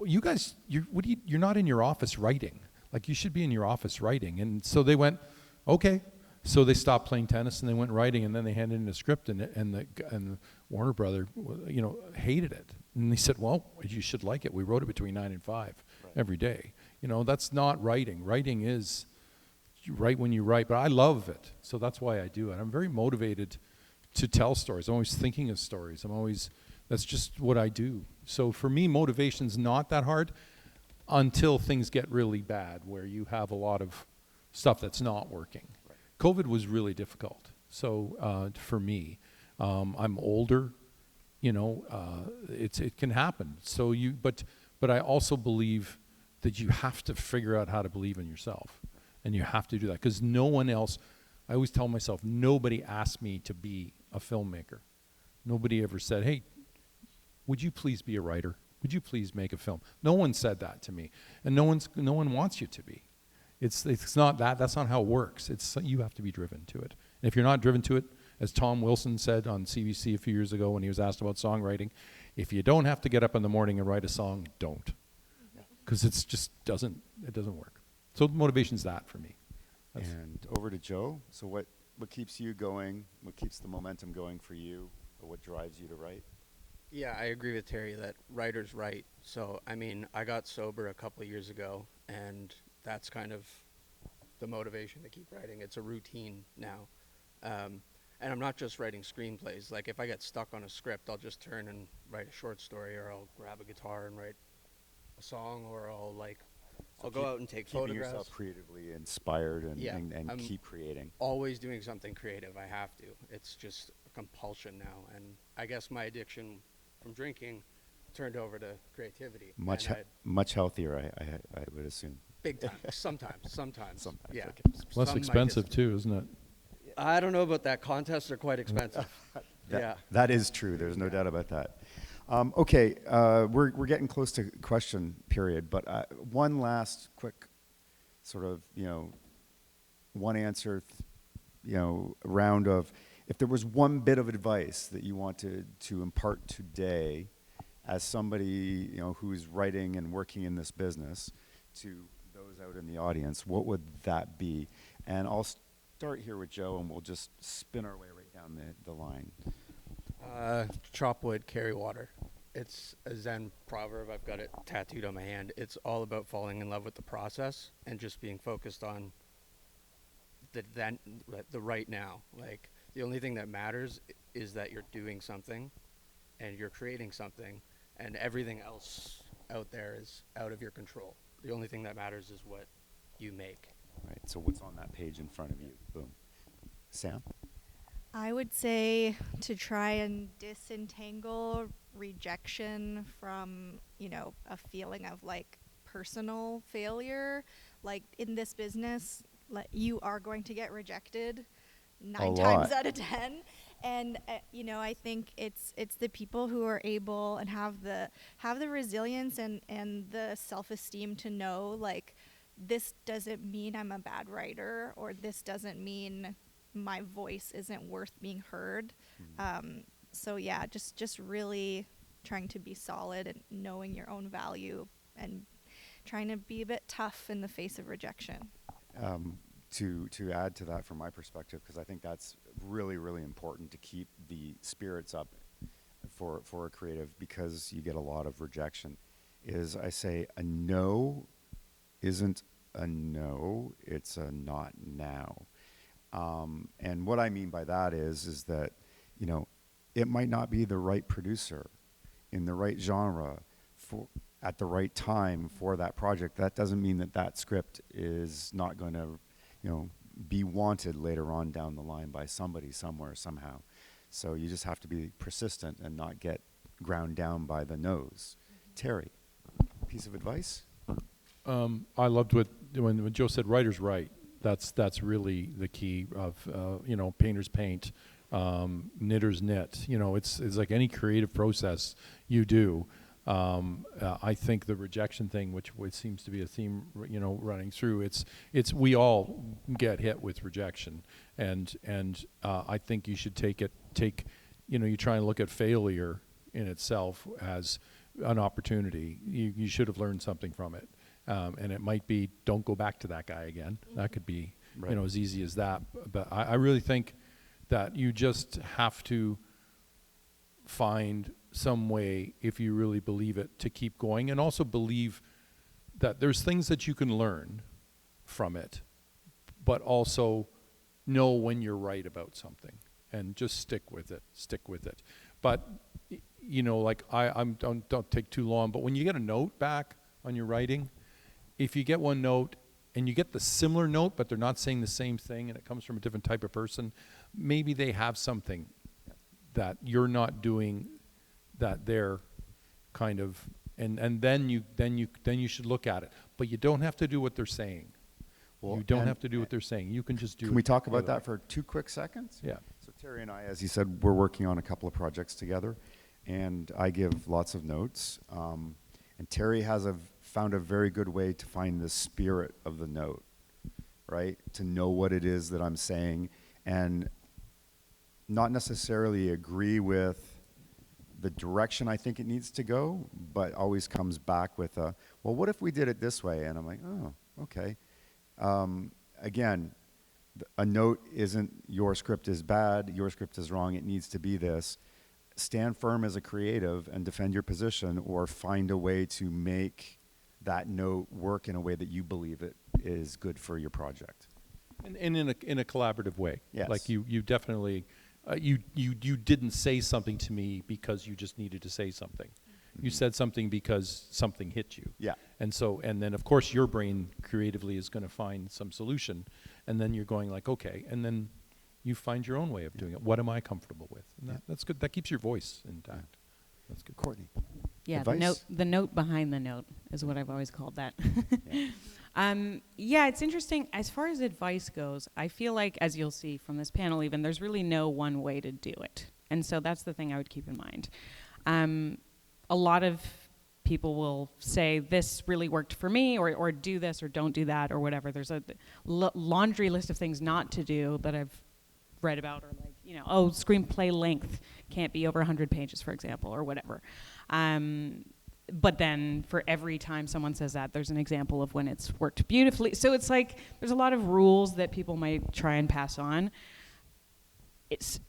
you guys, you're not in your office writing. Like, you should be in your office writing. And so they went, okay. So they stopped playing tennis and they went writing, and then they handed in a script, and the Warner brother, hated it. And he said, well, you should like it. We wrote it between 9 and 5 every day. That's not writing. Writing is you write when you write, but I love it. So that's why I do it. I'm very motivated to tell stories. I'm always thinking of stories. That's just what I do. So for me, motivation's not that hard until things get really bad, where you have a lot of stuff that's not working. Right. COVID was really difficult. So for me, I'm older, it can happen. So but I also believe that you have to figure out how to believe in yourself, and you have to do that, because no one else, I always tell myself, nobody asked me to be a filmmaker. Nobody ever said, hey, would you please be a writer? Would you please make a film? No one said that to me, and no one wants you to be. It's not that. That's not how it works. You have to be driven to it. And if you're not driven to it, as Tom Wilson said on CBC a few years ago when he was asked about songwriting, if you don't have to get up in the morning and write a song, don't, because it just doesn't work. So motivation's that for me. And over to Joe. So what keeps you going? What keeps the momentum going for you? Or what drives you to write? Yeah, I agree with Terry that writers write. So, I got sober a couple of years ago, and that's kind of the motivation to keep writing. It's a routine now. And I'm not just writing screenplays. Like, if I get stuck on a script, I'll just turn and write a short story, or I'll grab a guitar and write a song, or I'll go out and take photographs. Keeping yourself creatively inspired and keep creating. Always doing something creative. I have to. It's just a compulsion now. And I guess my addiction from drinking turned over to creativity. Much healthier, I would assume. Big time. Sometimes. Yeah. Okay. Less expensive too, isn't it? I don't know about that. Contests are quite expensive. That is true. There's no doubt about that. Okay, we're getting close to question period, but one last quick sort of, one answer, round of, if there was one bit of advice that you wanted to impart today as somebody, who's writing and working in this business to those out in the audience, what would that be? And I'll start here with Joe, and we'll just spin our way right down the line. Chop wood, carry water. It's a Zen proverb. I've got it tattooed on my hand. It's all about falling in love with the process and just being focused on the right now. Like, the only thing that matters is that you're doing something and you're creating something, and everything else out there is out of your control. The only thing that matters is what you make. Right. So what's on that page in front of you? Boom. Sam? I would say to try and disentangle rejection from, a feeling of personal failure. Like, in this business, you are going to get rejected 9 times out of 10. And I think it's the people who are able and have the resilience and the self-esteem to know, this doesn't mean I'm a bad writer, or this doesn't mean my voice isn't worth being heard. So yeah, just really trying to be solid and knowing your own value and trying to be a bit tough in the face of rejection. To add to that from my perspective, because I think that's really, really important to keep the spirits up for a creative, because you get a lot of rejection, is I say a no isn't a no, it's a not now. And what I mean by that is that, you know, it might not be the right producer in the right genre at the right time for that project. That doesn't mean that that script is not going to, you know, be wanted later on down the line by somebody, somewhere, somehow. So you just have to be persistent and not get ground down by the no's. Terry, piece of advice? I loved when Joe said writer's right. That's really the key of, you know, painter's paint, knitter's knit. You know, it's like any creative process you do. I think the rejection thing, which seems to be a theme, you know, running through, it's we all get hit with rejection, and I think you should take, you know, you try and look at failure in itself as an opportunity. You should have learned something from it, and it might be don't go back to that guy again. That could be, Right. you know, as easy as that. But I really think that you just have to find some way, if you really believe it, to keep going, and also believe that there's things that you can learn from it, but also know when you're right about something and just stick with it. But you know, like don't take too long, but when you get a note back on your writing, if you get one note and you get the similar note but they're not saying the same thing and it comes from a different type of person, maybe they have something that you're not doing, that they're kind of, and then you should look at it. But you don't have to do what they're saying. Well, you don't have to do what they're saying. You can just do it. Can we talk the about other way. that for 2 quick seconds? Yeah. So Terry and I, as you said, we're working on a couple of projects together, and I give lots of notes. And Terry has found a very good way to find the spirit of the note, right? To know what it is that I'm saying, and not necessarily agree with the direction I think it needs to go, but always comes back with a, well, what if we did it this way? And I'm like, oh, okay. Again, a note isn't your script is bad, your script is wrong, it needs to be this. Stand firm as a creative and defend your position, or find a way to make that note work in a way that you believe it is good for your project. And in a collaborative way. Yes. Like you definitely, you didn't say something to me because you just needed to say something. You said something because something hit you. Yeah. And so, and then of course your brain creatively is going to find some solution, and then you're going like, okay, and then you find your own way of doing it. What am I comfortable with? And that's good. That keeps your voice intact. That's good. Courtney. Yeah, Advice? the note behind the note is what I've always called that. Yeah. Yeah, it's interesting. As far as advice goes, I feel like, as you'll see from this panel even, there's really no one way to do it. And so that's the thing I would keep in mind. A lot of people will say, this really worked for me, or do this, or don't do that, or whatever. There's a laundry list of things not to do that I've read about, or like, you know, oh, screenplay length can't be over 100 pages, for example, or whatever. But then for every time someone says that, there's an example of when it's worked beautifully. So it's like there's a lot of rules that people might try and pass on. It's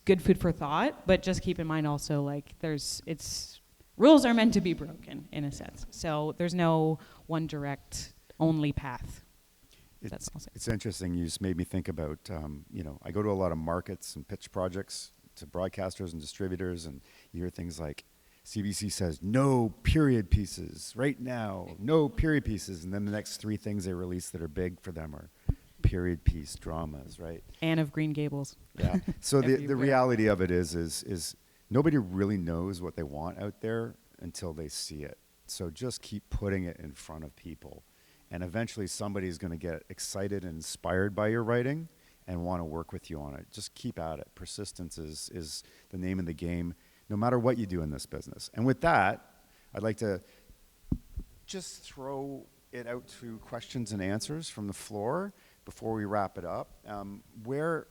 good food for thought, but just keep in mind also, like, rules are meant to be broken in a sense. So there's no one direct only path. That's all. It's interesting. You just made me think about, you know, I go to a lot of markets and pitch projects to broadcasters and distributors, and you hear things like, CBC says, no period pieces right now, no period pieces. And then the next 3 things they release that are big for them are period piece dramas, right? Anne of Green Gables. Yeah. So the Everywhere. reality of it is nobody really knows what they want out there until they see it. So just keep putting it in front of people. And eventually somebody's going to get excited and inspired by your writing and want to work with you on it. Just keep at it. Persistence is the name of the game, no matter what you do in this business. And with that, I'd like to just throw it out to questions and answers from the floor before we wrap it up. Where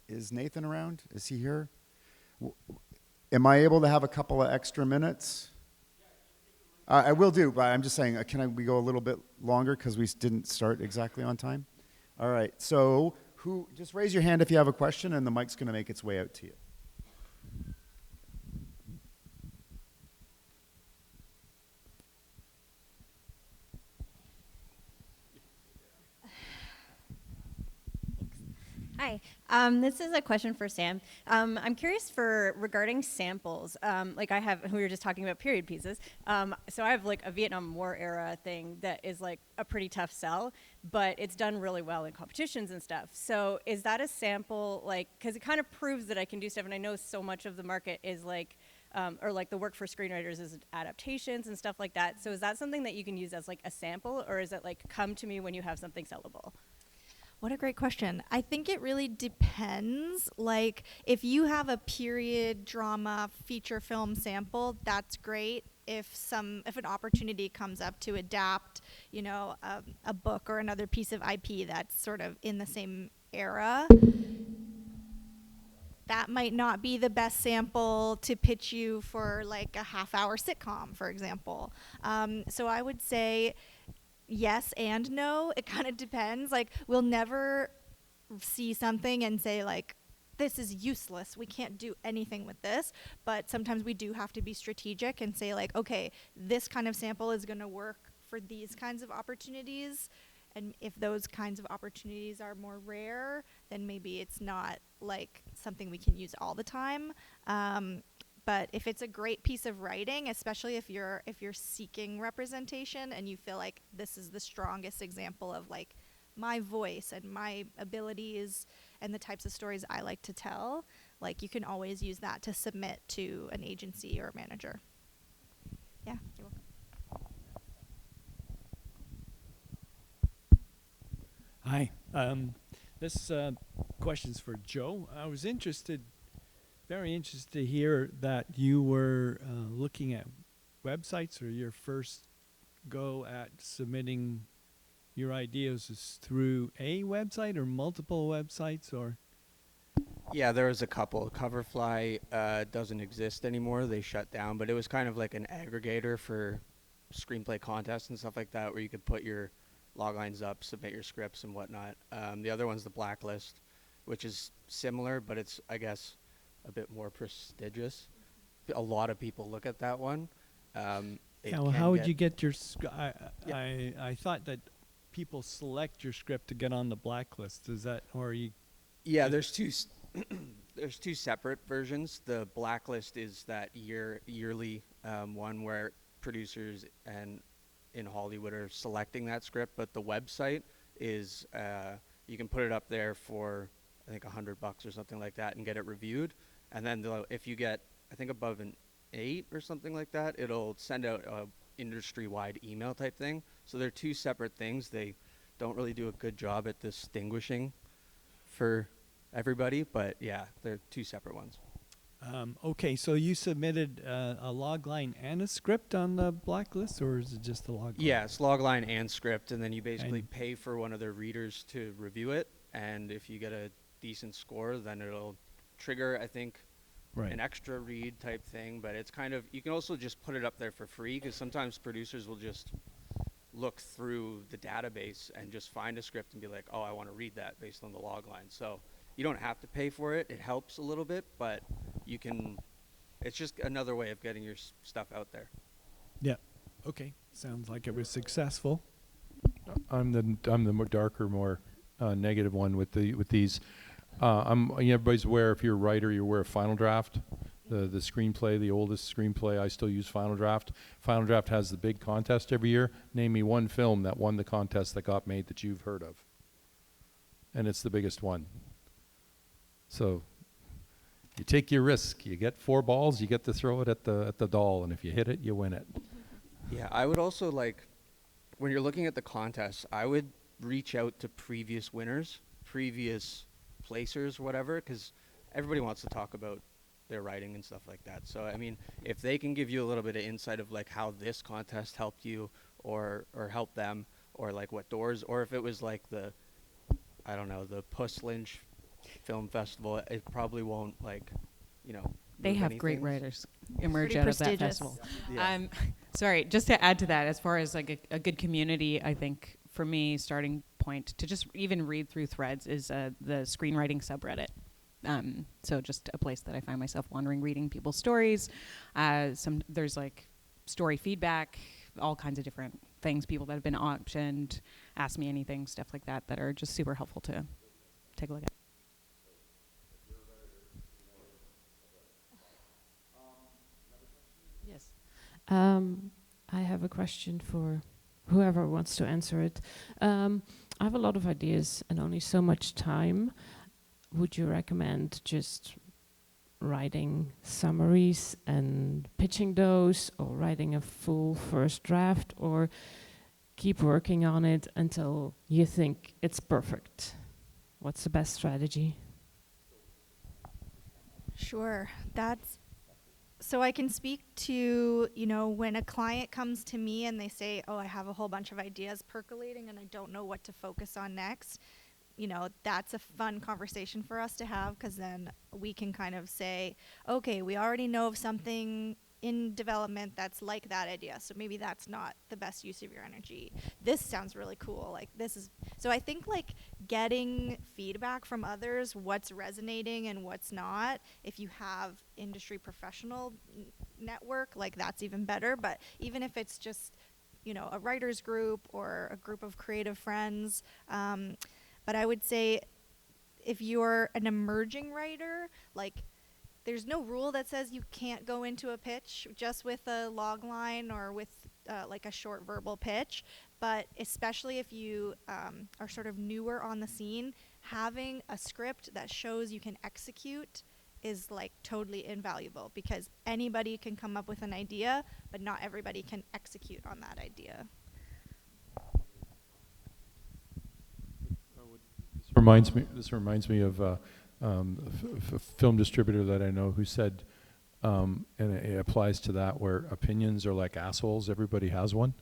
is Nathan around? Is he here? Am I able to have a couple of extra minutes? I will do, but I'm just saying, we go a little bit longer because we didn't start exactly on time? All right, so just raise your hand if you have a question, and the mic's going to make its way out to you. Hi, this is a question for Sam. I'm curious regarding samples. We were just talking about period pieces. So I have like a Vietnam War era thing that is like a pretty tough sell, but it's done really well in competitions and stuff. So is that a sample, because it kind of proves that I can do stuff, and I know so much of the market is like, or like the work for screenwriters is adaptations and stuff like that. So is that something that you can use as like a sample, or is it like come to me when you have something sellable? What a great question. I think it really depends. Like, if you have a period drama feature film sample, that's great. If an opportunity comes up to adapt, a book or another piece of IP that's sort of in the same era, that might not be the best sample to pitch you for like a half-hour sitcom, for example. So I would say yes and no. It kind of depends. Like, we'll never see something and say like, this is useless, we can't do anything with this. But sometimes we do have to be strategic and say like, okay, this kind of sample is going to work for these kinds of opportunities. And if those kinds of opportunities are more rare, then maybe it's not like something we can use all the time. But if it's a great piece of writing, especially if you're seeking representation and you feel like this is the strongest example of like my voice and my abilities and the types of stories I like to tell, like you can always use that to submit to an agency or a manager. Yeah, you're welcome. Hi. This question's for Joe. I was very interested to hear that you were looking at websites, or your first go at submitting your ideas is through a website or multiple websites, or? Yeah, there was a couple. Coverfly doesn't exist anymore. They shut down, but it was kind of like an aggregator for screenplay contests and stuff like that, where you could put your loglines up, submit your scripts and whatnot. The other one's the Blacklist, which is similar, but it's, I guess, a bit more prestigious. A lot of people look at that one. How would you get your I thought that people select your script to get on the Blacklist. Is that, or you? Yeah, there's two separate versions. The Blacklist is that yearly one where producers and in Hollywood are selecting that script, but the website is you can put it up there for I think $100 or something like that and get it reviewed. And then if you get, I think, above an 8 or something like that, it'll send out a industry-wide email type thing. So they're two separate things. They don't really do a good job at distinguishing for everybody, but yeah, they're two separate ones. Okay, so you submitted a logline and a script on the Blacklist, or is it just the logline? Yeah, it's logline and script, and then you basically pay for one of their readers to review it, and if you get a decent score, then it'll trigger, I think, an extra read type thing. But it's kind of, you can also just put it up there for free, because sometimes producers will just look through the database and just find a script and be like, oh, I want to read that based on the logline. So you don't have to pay for it. It helps a little bit, but you can, it's just another way of getting your stuff out there. Yeah. Okay. Sounds like it was successful. I'm the more darker, more negative one with these. Everybody's aware, if you're a writer, you're aware of Final Draft, the screenplay, the oldest screenplay. I still use Final Draft. Final Draft has the big contest every year. Name me one film that won the contest that got made that you've heard of, and it's the biggest one. So you take your risk. You get 4 balls. You get to throw it at the doll, and if you hit it, you win it. Yeah, I would also, like, when you're looking at the contest, I would reach out to previous winners, previous placers, whatever, because everybody wants to talk about their writing and stuff like that. So I mean, if they can give you a little bit of insight of like how this contest helped you, or helped them, or like what doors, or if it was like the, I don't know, the Puss Lynch Film Festival, it probably won't, like, They move have great anything? writers emerge Pretty out of that prestigious. festival. Yeah. Sorry, just to add to that, as far as like a good community, I think for me, starting point to just even read through threads is the screenwriting subreddit. So just a place that I find myself wandering, reading people's stories. There's like story feedback, all kinds of different things. People that have been optioned, ask me anything, stuff like that, that are just super helpful to take a look at. Yes. I have a question for whoever wants to answer it. I have a lot of ideas and only so much time. Would you recommend just writing summaries and pitching those, or writing a full first draft, or keep working on it until you think it's perfect? What's the best strategy? Sure. So I can speak to, when a client comes to me and they say, oh, I have a whole bunch of ideas percolating and I don't know what to focus on next. That's a fun conversation for us to have, because then we can kind of say, okay, we already know of something in development that's like that idea, so maybe that's not the best use of your energy. This sounds really cool. So I think getting feedback from others, what's resonating and what's not. If you have industry professional network, that's even better. But even if it's just, a writer's group or a group of creative friends, but I would say if you're an emerging writer, there's no rule that says you can't go into a pitch just with a log line or with a short verbal pitch. But especially if you are sort of newer on the scene, having a script that shows you can execute is totally invaluable, because anybody can come up with an idea, but not everybody can execute on that idea. This reminds me of a film distributor that I know who said, and it applies to that, where opinions are like assholes. Everybody has one.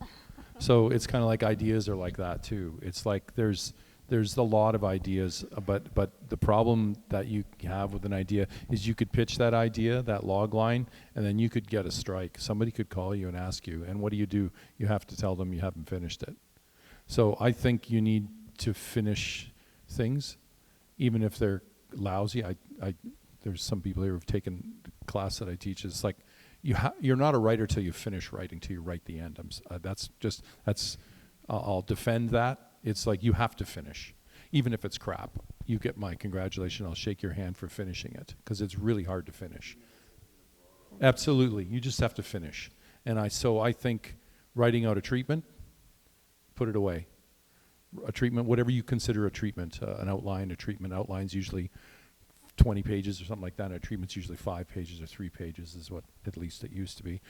So it's kind of like ideas are like that too. It's like there's a lot of ideas, but the problem that you have with an idea is you could pitch that idea, that log line, and then you could get a strike. Somebody could call you and ask you, and what do? You have to tell them you haven't finished it. So I think you need to finish things, even if they're lousy. There's some people here who've taken a class that I teach. It's like you're not a writer till you finish writing, till you write the end. I'll defend that. It's like you have to finish, even if it's crap. You get my congratulations. I'll shake your hand for finishing it, because it's really hard to finish. Absolutely, you just have to finish. And I think writing out a treatment, put it away. A treatment, whatever you consider a treatment, an outline, a treatment outline's usually 20 pages or something like that, and a treatment's usually 5 pages or 3 pages is what at least it used to be.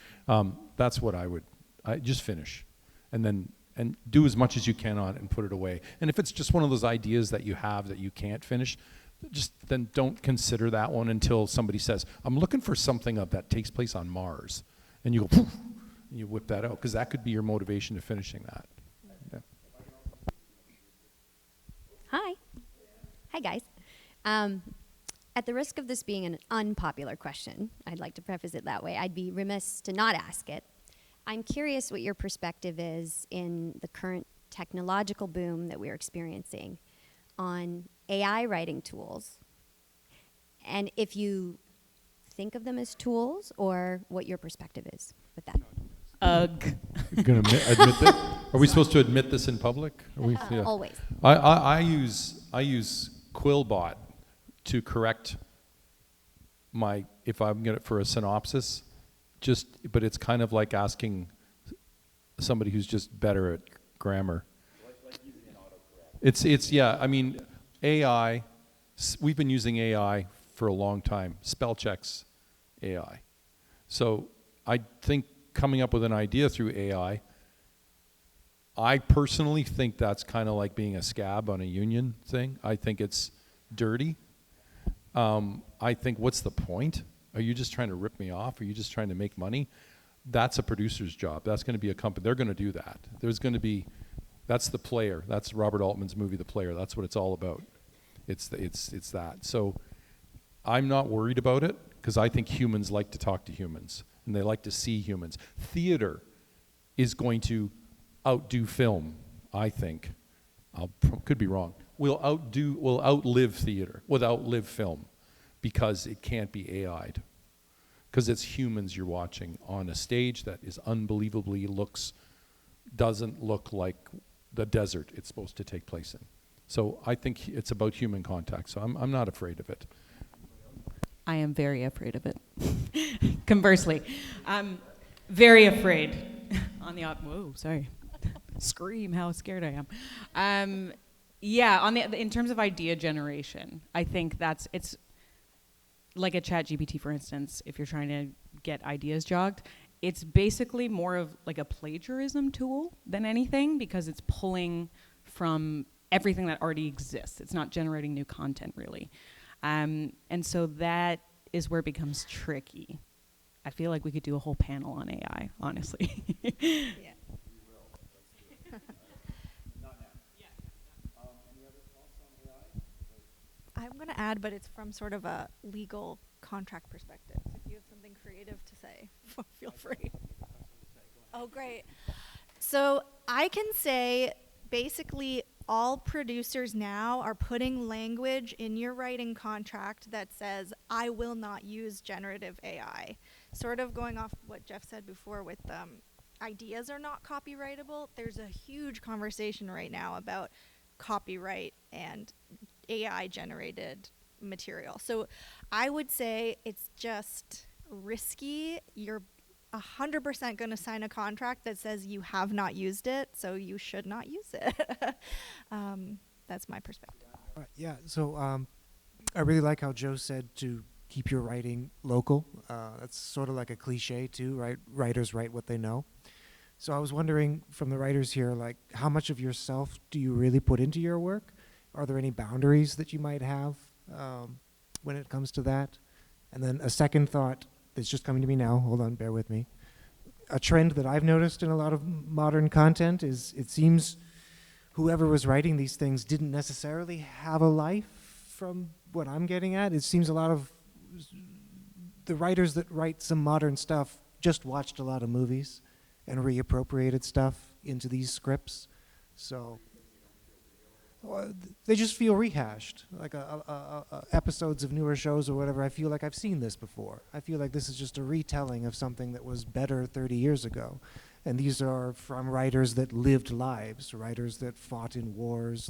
That's what I just finish, and do as much as you can on it and put it away. And if it's just one of those ideas that you have that you can't finish, then don't consider that one until somebody says, I'm looking for something that takes place on Mars. And you go, poof, and you whip that out, because that could be your motivation to finishing that. Yeah. Hi guys. At the risk of this being an unpopular question, I'd like to preface it that way. I'd be remiss to not ask it. I'm curious what your perspective is in the current technological boom that we're experiencing on AI writing tools, and if you think of them as tools, or what your perspective is with that. Ugh. You're going to admit that? Are we supposed to admit this in public? Yeah. Always. I use Quillbot to correct if I'm going for a synopsis, but it's kind of like asking somebody who's just better at grammar. Like using an autocorrect. Yeah, I mean, AI, we've been using AI for a long time. Spell checks AI. So I think coming up with an idea through AI, I personally think that's kind of like being a scab on a union thing. I think it's dirty. I think, what's the point? Are you just trying to rip me off? Are you just trying to make money? That's a producer's job. That's going to be a company. They're going to do that. That's The Player. That's Robert Altman's movie, The Player. That's what it's all about. It's that. So I'm not worried about it, because I think humans like to talk to humans, and they like to see humans. Theater is going to outdo film, I think. Could be wrong. Will outlive theater, will outlive film, because it can't be AI'd. Because it's humans you're watching on a stage that is unbelievably doesn't look like the desert it's supposed to take place in. So I think it's about human contact, so I'm not afraid of it. I am very afraid of it. Conversely, I'm very afraid. Whoa, sorry. Scream how scared I am. In terms of idea generation, I think it's like a ChatGPT, for instance. If you're trying to get ideas jogged, it's basically more of like a plagiarism tool than anything, because it's pulling from everything that already exists. It's not generating new content, really. And so that is where it becomes tricky. I feel like we could do a whole panel on AI, honestly. Yeah. I'm going to add, but it's from sort of a legal contract perspective. So if you have something creative to say, feel free. Oh, great. So I can say basically all producers now are putting language in your writing contract that says, I will not use generative AI. Sort of going off what Jeff said before with ideas are not copyrightable. There's a huge conversation right now about copyright and AI generated material. So I would say it's just risky. You're 100% going to sign a contract that says you have not used it, so you should not use it. That's my perspective. Yeah, so I really like how Joe said to keep your writing local. That's sort of like a cliche too, right? Writers write what they know. So I was wondering from the writers here, like, how much of yourself do you really put into your work? Are there any boundaries that you might have when it comes to that? And then a second thought that's just coming to me now, hold on, bear with me. A trend that I've noticed in a lot of modern content is it seems whoever was writing these things didn't necessarily have a life, from what I'm getting at. It seems a lot of the writers that write some modern stuff just watched a lot of movies and reappropriated stuff into these scripts. So they just feel rehashed, like episodes of newer shows or whatever. I feel like I've seen this before. I feel like this is just a retelling of something that was better 30 years ago. And these are from writers that lived lives, writers that fought in wars,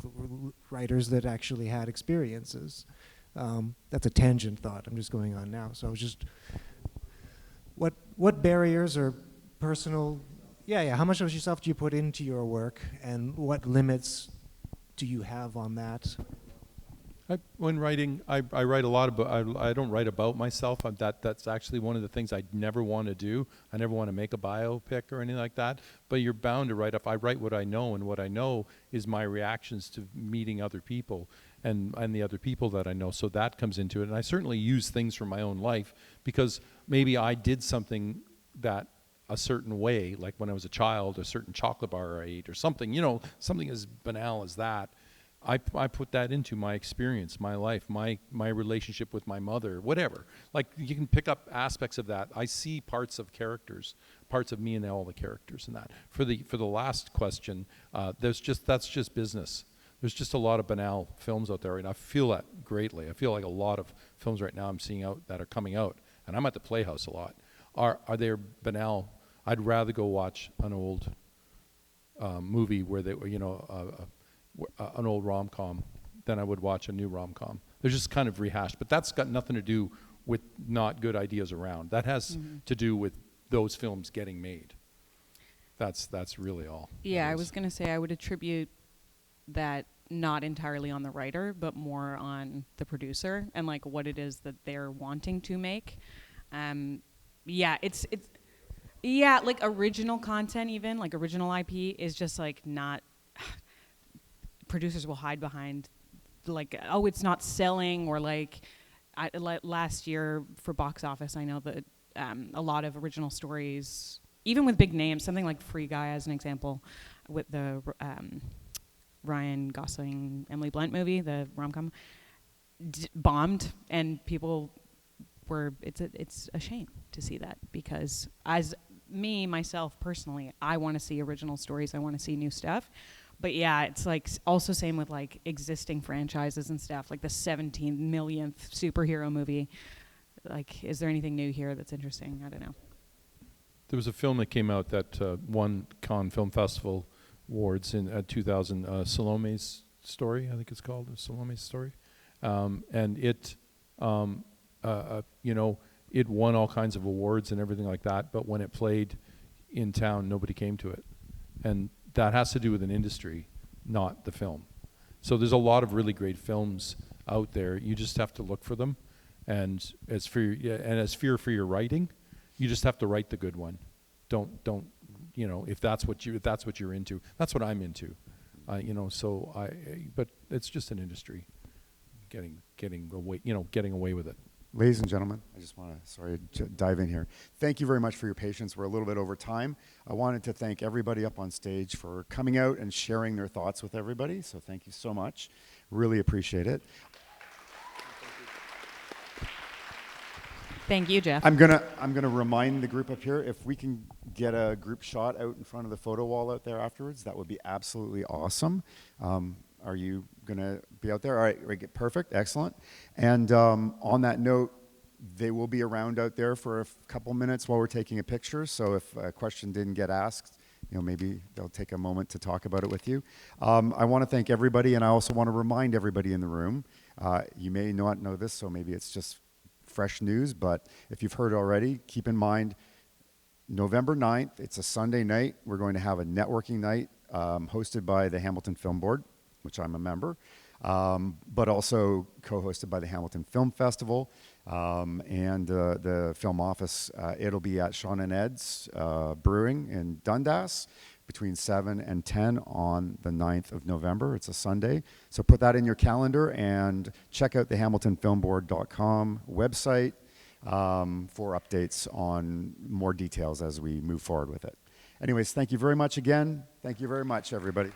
writers that actually had experiences. That's a tangent thought I'm just going on now. So just, what barriers or personal, how much of yourself do you put into your work, and what limits do you have on that? When writing, I write a lot about, I don't write about myself. That's actually one of the things I never want to do. I never want to make a biopic or anything like that. But you're bound to write up. I write what I know, and what I know is my reactions to meeting other people and the other people that I know. So that comes into it. And I certainly use things from my own life, because maybe I did something that a certain way, like when I was a child, a certain chocolate bar I ate or something, something as banal as that. I put that into my experience, my life, my relationship with my mother, whatever. Like, you can pick up aspects of that. I see parts of characters, parts of me and all the characters in that. For the last question, that's just business. There's just a lot of banal films out there, and I feel that greatly. I feel like a lot of films right now I'm seeing out that are coming out, and I'm at the Playhouse a lot, are they banal? I'd rather go watch an old movie where they, an old rom-com than I would watch a new rom-com. They're just kind of rehashed, but that's got nothing to do with not good ideas around. That has to do with those films getting made. That's really all. Yeah, I was going to say I would attribute that not entirely on the writer, but more on the producer and like what it is that they're wanting to make. Like original content, even like original IP is just like not. Producers will hide behind like, oh, it's not selling, or like last year for box office, I know that a lot of original stories, even with big names, something like Free Guy as an example, with the Ryan Gosling, Emily Blunt movie, the rom-com, bombed, and people it's a shame to see that, because as myself personally, I want to see original stories. I want to see new stuff. But yeah, it's like also same with like existing franchises and stuff, like the 17 millionth superhero movie. Like, is there anything new here that's interesting? I don't know. There was a film that came out that won Cannes Film Festival awards in 2000, Salome's Story, I think it's called, Salome's Story. And it, it won all kinds of awards and everything like that, but when it played in town, nobody came to it. And that has to do with an industry, not the film. So there's a lot of really great films out there. You just have to look for them. And as for your writing, you just have to write the good one. Don't if that's what you're into. That's what I'm into. But it's just an industry getting away with it. Ladies and gentlemen, I just want to dive in here. Thank you very much for your patience. We're a little bit over time. I wanted to thank everybody up on stage for coming out and sharing their thoughts with everybody. So thank you so much. Really appreciate it. Thank you, Jeff. I'm gonna remind the group up here, if we can get a group shot out in front of the photo wall out there afterwards, that would be absolutely awesome. Are you gonna be out there? All right, perfect, excellent. And on that note, they will be around out there for a couple minutes while we're taking a picture. So if a question didn't get asked, maybe they'll take a moment to talk about it with you. I want to thank everybody, and I also want to remind everybody in the room. You may not know this, so maybe it's just fresh news, but if you've heard already, keep in mind, November 9th, it's a Sunday night. We're going to have a networking night hosted by the Hamilton Film Board, which I'm a member, but also co-hosted by the Hamilton Film Festival and the Film Office. It'll be at Sean and Ed's Brewing in Dundas between 7 and 10 on the 9th of November. It's a Sunday. So put that in your calendar and check out the hamiltonfilmboard.com website for updates on more details as we move forward with it. Anyways, thank you very much again. Thank you very much, everybody.